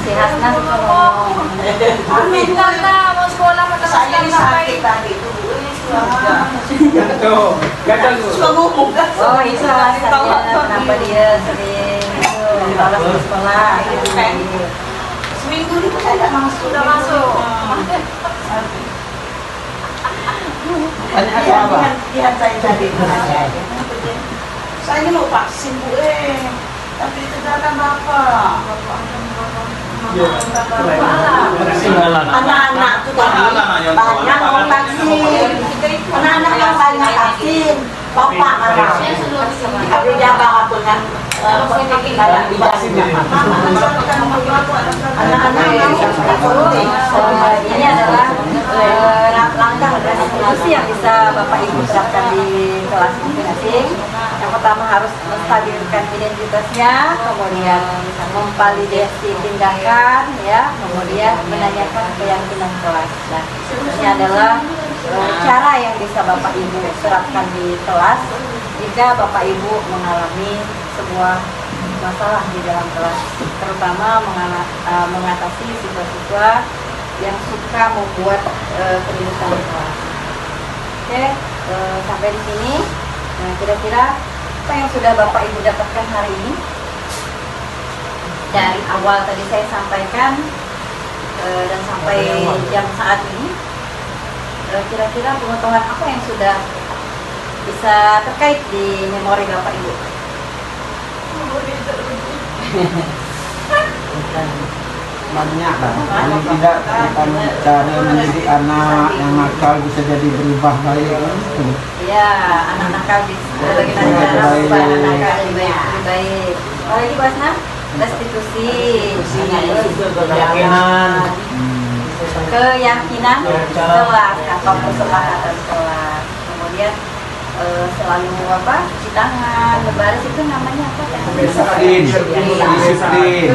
Si Hasna suka ngomong. Amin karena mau sekolah pada Saya ini sakit tadi itu. Gantung, gantung. Suka ngomong kan? Oh, itu alasannya kenapa dia sering lolos ke sekolah. Seminggu itu saya tidak masuk. Sudah masuk. Banyak apa? Lihat saya tadi. Saya ini mau vaksin Bu tapi ditinggalkan Bapak. Anak-anak tuh tadi banyak mau vaksin. Anak-anak yang banyak vaksin. Bapak marah. Tapi dia bawa dengan kayak Vaksin ya. anak-anak Ini adalah langkah restitusi yang bisa Bapak Ibu terapkan di kelas masing-masing. Yang pertama harus menstabilkan identitasnya, kemudian memvalidasi tindakan, ya, kemudian menanyakan keyakinan kelas. Nah, ini adalah cara yang bisa Bapak Ibu terapkan di kelas jika Bapak Ibu mengalami sebuah masalah di dalam kelas, terutama mengatasi siswa-siswa yang suka membuat keributan di kelas. Oke, sampai di sini. Nah, kira-kira apa yang sudah Bapak Ibu dapatkan hari ini? Dari awal tadi saya sampaikan dan sampai jam saat ini, kira-kira pengetahuan apa yang sudah bisa terkait di memori Bapak Ibu? Banyak lah. Paling tidak akan cara mendidik anak yang nakal bisa jadi berubah baik. Ya, anak nakal bisa bagaimana cara supaya anak nakal lebih baik. Kalau lagi Basna, restitusi, keyakinan kelas atau kesepakatan kelas. Kemudian selalu cuci tangan, berbaris itu namanya apa ya? Disiplin.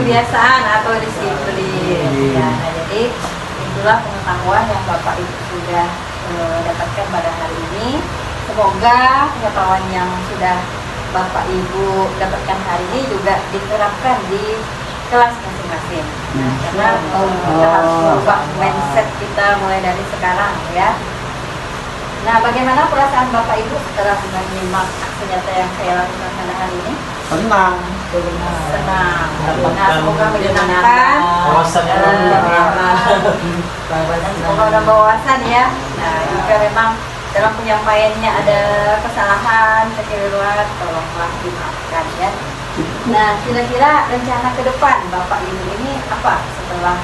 Kebiasaan atau disiplin. Ya, nah, jadi itulah pengetahuan yang Bapak Ibu sudah dapatkan pada hari ini. Semoga pengetahuan yang sudah Bapak Ibu dapatkan hari ini juga diterapkan di kelas masing-masing. Nah, karena kita harus mengubah mindset kita mulai dari sekarang, ya. Nah, bagaimana perasaan Bapak Ibu setelah menyimak aksi nyata yang saya lakukan pada hari ini? Senang. Senang. Nah, semoga menyenangkan. Wawasan yang Dan semoga menambah wawasan ya. Nah, jika memang dalam penyampaiannya ada kesalahan, kekeliruan, tolonglah dimaafkan ya. Nah, kira-kira rencana ke depan Bapak Ibu ini apa setelah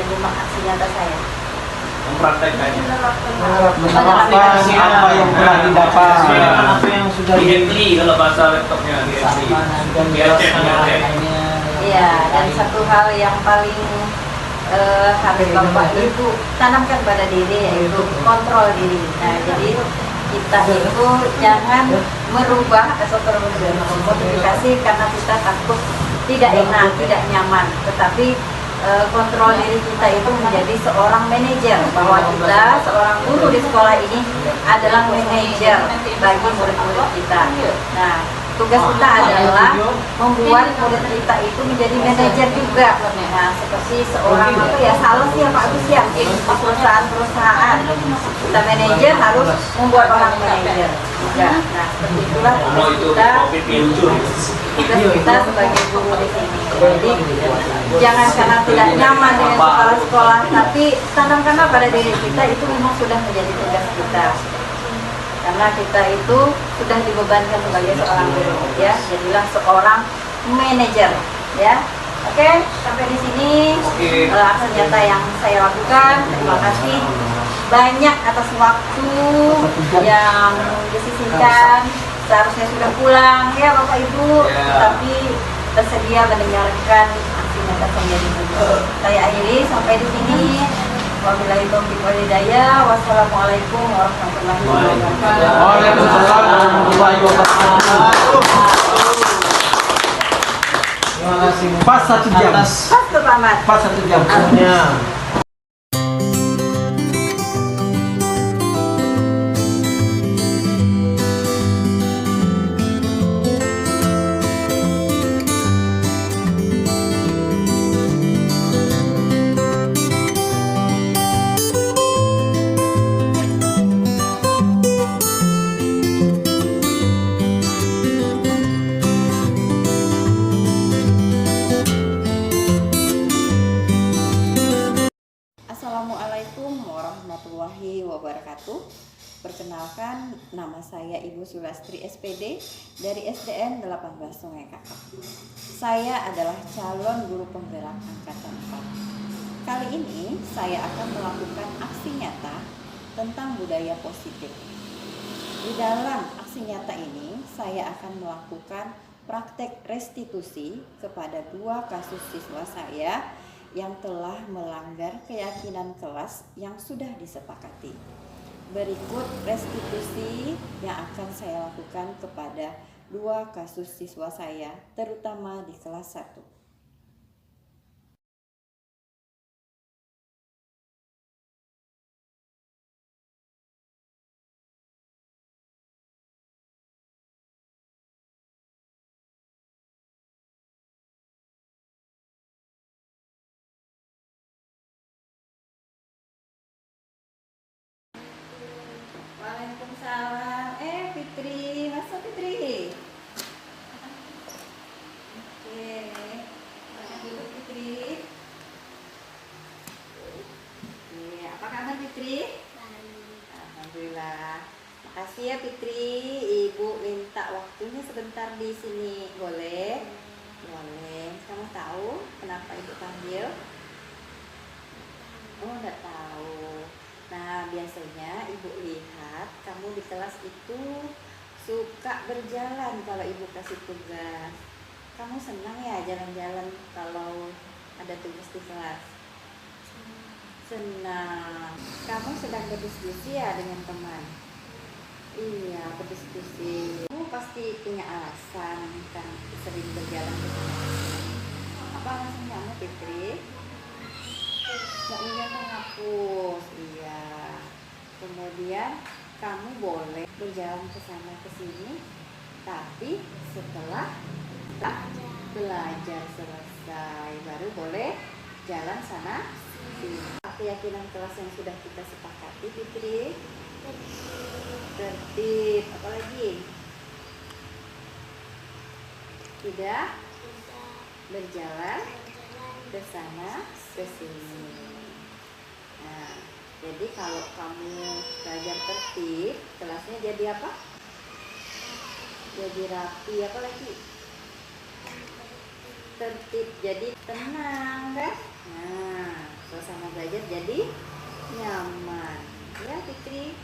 menyimak aksi nyata saya? Mempraktekannya. Menerapkan apa yang telah didapat. apa yang sudah Di Hetli kalau bahasa laptopnya di Hetli. Iya, dan satu hal yang paling harus Bapak Ibu tanamkan pada diri, yaitu kontrol diri. Nah, jadi kita itu jangan merubah atau termodifikasi karena kita takut tidak enak, tidak nyaman, tetapi kontrol diri kita itu menjadi seorang manajer, bahwa kita seorang guru di sekolah ini adalah manajer bagi murid-murid kita. Nah, tugas kita adalah membuat murid kita itu menjadi manajer juga. Nah, seperti seorang sales ya Pak Agus ya, perusahaan-perusahaan. Kita manajer harus membuat orang manajer juga. Nah, seperti itulah tugas kita sebagai guru di sini. Jadi jangan karena tidak nyaman dengan kepala sekolah, tapi tanamkanlah pada diri kita itu memang sudah menjadi tugas kita. Karena kita itu sudah dibebankan sebagai seorang guru, ya. Jadilah seorang manajer, ya. Oke, sampai di sini aksi nyata yang saya lakukan. Terima kasih banyak atas waktu yang disisihkan. Seharusnya sudah pulang, ya Bapak Ibu, tapi bersedia mendengarkan aksi nyata saya di sini. Saya akhiri sampai di sini. Wabillahi taufiq wal hidayah. Wassalamualaikum warahmatullahi wabarakatuh. Waalaikumsalam warahmatullahi wabarakatuh. Terima kasih. Pas 1 jam. Atas Pas tuh Pak Mat. Pas 1 jam. waktunya. Assalamualaikum warahmatullahi wabarakatuh. Perkenalkan, nama saya Ibu Sulastri SPD dari SDN 18 Sungai Kakap. Saya adalah calon guru penggerak angkatan 4. Kali ini saya akan melakukan aksi nyata tentang budaya positif. Di dalam aksi nyata ini saya akan melakukan praktek restitusi kepada 2 kasus siswa saya yang telah melanggar keyakinan kelas yang sudah disepakati. Berikut restitusi yang akan saya lakukan kepada 2 kasus siswa saya, terutama di kelas 1. Waalaikumsalam. Fitri, masa Fitri? Oke, makan dulu Fitri. Oke, apa kabar Fitri? Alhamdulillah. Makasih ya Fitri. Ibu minta waktunya sebentar di sini. Boleh? Boleh. Kamu tahu kenapa Ibu panggil? Oh, enggak tahu. Nah, biasanya Ibu lihat kamu di kelas itu suka berjalan kalau Ibu kasih tugas. Kamu senang ya jalan-jalan kalau ada tugas di kelas? Senang. Kamu sedang berdiskusi ya dengan teman? Iya, berdiskusi. Kamu pasti punya alasan kan sering berjalan ke sana. Apa alasan kamu, Fitri? Nggak punya penghapus, iya. Kemudian kamu boleh berjalan ke sana ke sini, tapi setelah belajar selesai baru boleh jalan sana sini. Keyakinan kelas yang sudah kita sepakati, Fitri. Tertib, apalagi? Tidak berjalan ke sana ke sini. Nah, jadi kalau kamu belajar tertib, kelasnya jadi apa? Jadi rapi, apa lagi? Tertib, jadi tenang, kan? Nah, suasana belajar jadi nyaman. Ya, Fitri.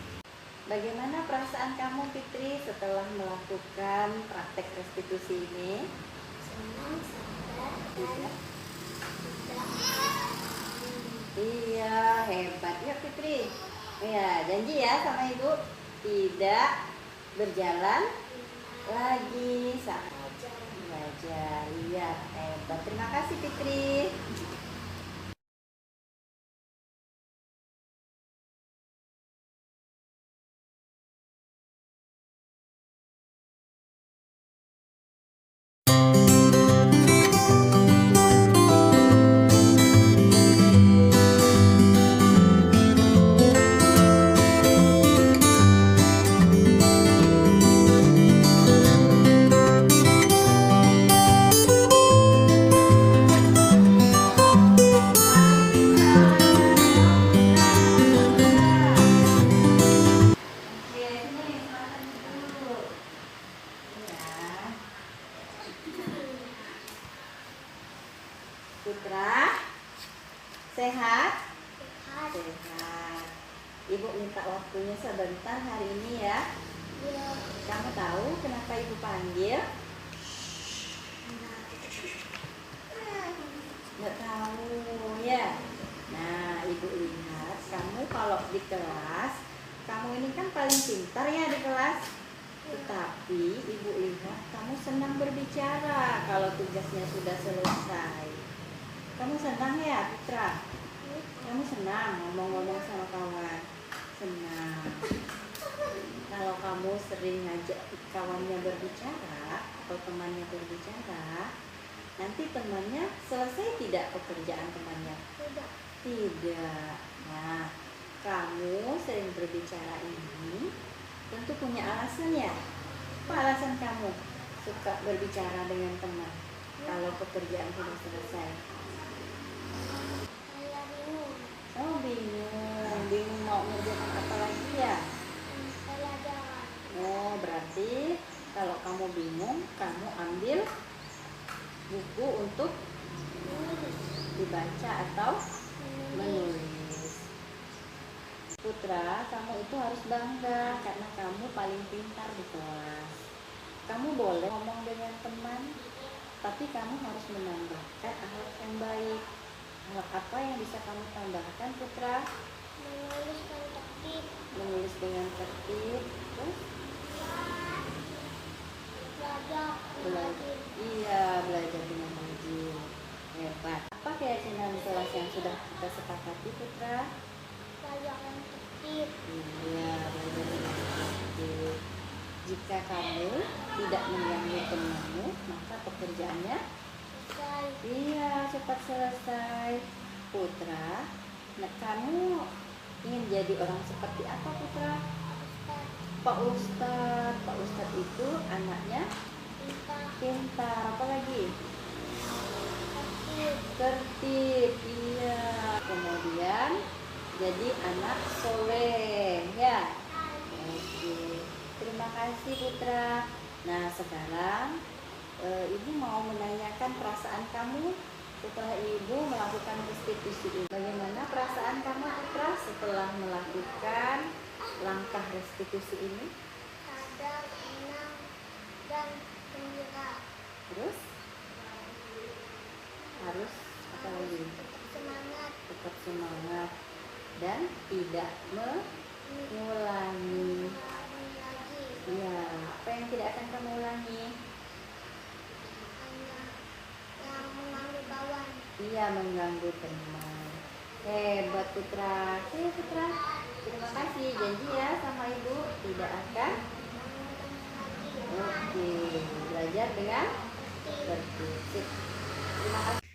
Bagaimana perasaan kamu, Fitri, setelah melakukan praktek restitusi ini? Senang, sabar, Iya. Iya, hebat ya Fitri. Ya, janji ya sama ibu tidak berjalan lagi saat belajar. Iya, hebat. Terima kasih Fitri. Putra, sehat? Sehat. Ibu minta waktunya sebentar hari ini ya. Kamu tahu kenapa ibu panggil? Nggak tahu ya. Nah, ibu lihat kamu kalau di kelas, kamu ini kan paling pintar ya di kelas. Tetapi ibu lihat kamu senang berbicara kalau tugasnya sudah selesai. Kamu senang ya, Putra? Kamu senang ngomong-ngomong sama kawan? Senang. Kalau kamu sering ngajak kawannya berbicara atau temannya berbicara, nanti temannya selesai tidak pekerjaan temannya? Tidak. Nah, kamu sering berbicara ini tentu punya alasan ya. Apa alasan kamu suka berbicara dengan teman kalau pekerjaan sudah selesai? Oh, bingung mau ngerjakan apa lagi ya? Oh, berarti kalau kamu bingung, kamu ambil buku untuk dibaca atau menulis. Putra, kamu itu harus bangga karena kamu paling pintar di kelas. Kamu boleh ngomong dengan teman, tapi kamu harus menambahkan akhlak yang baik. Akhlak apa yang bisa kamu tambahkan, Putra? Menulis dengan tertib. Terus? Belajar dengan rajin. Hebat. Apa keyakinan kelas yang sudah kita sepakati, Putra? Iya, belajar dengan tertib. Jika kamu tidak mengganggu temanmu, maka pekerjaannya cepat selesai. Putra, nah kamu ingin jadi orang seperti apa, Putra? Pak Ustadz. Pak Ustadz itu anaknya pintar. Apa lagi? Tertib. Iya. Kemudian jadi anak soleh ya. Oke. Terima kasih Putra. Nah, sekarang Ibu mau menanyakan perasaan kamu setelah Ibu melakukan restitusi ini. Bagaimana perasaan kamu, Putra, setelah melakukan langkah restitusi ini? Sadar, senang, dan gembira. Terus? Harus apa lagi? Tetap semangat dan tidak mengulangi. Iya, apa yang tidak akan kamu ulangi? Iya, mengganggu teman. Hebat Putra. Oke Putra, terima kasih. Janji ya sama Ibu tidak akan. Oke, belajar dengan tertib. Terima kasih.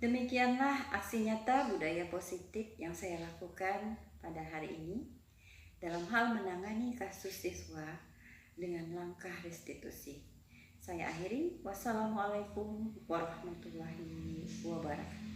Demikianlah aksi nyata budaya positif yang saya lakukan pada hari ini dalam hal menangani kasus siswa dengan langkah restitusi. Saya akhiri. Wassalamualaikum warahmatullahi wabarakatuh.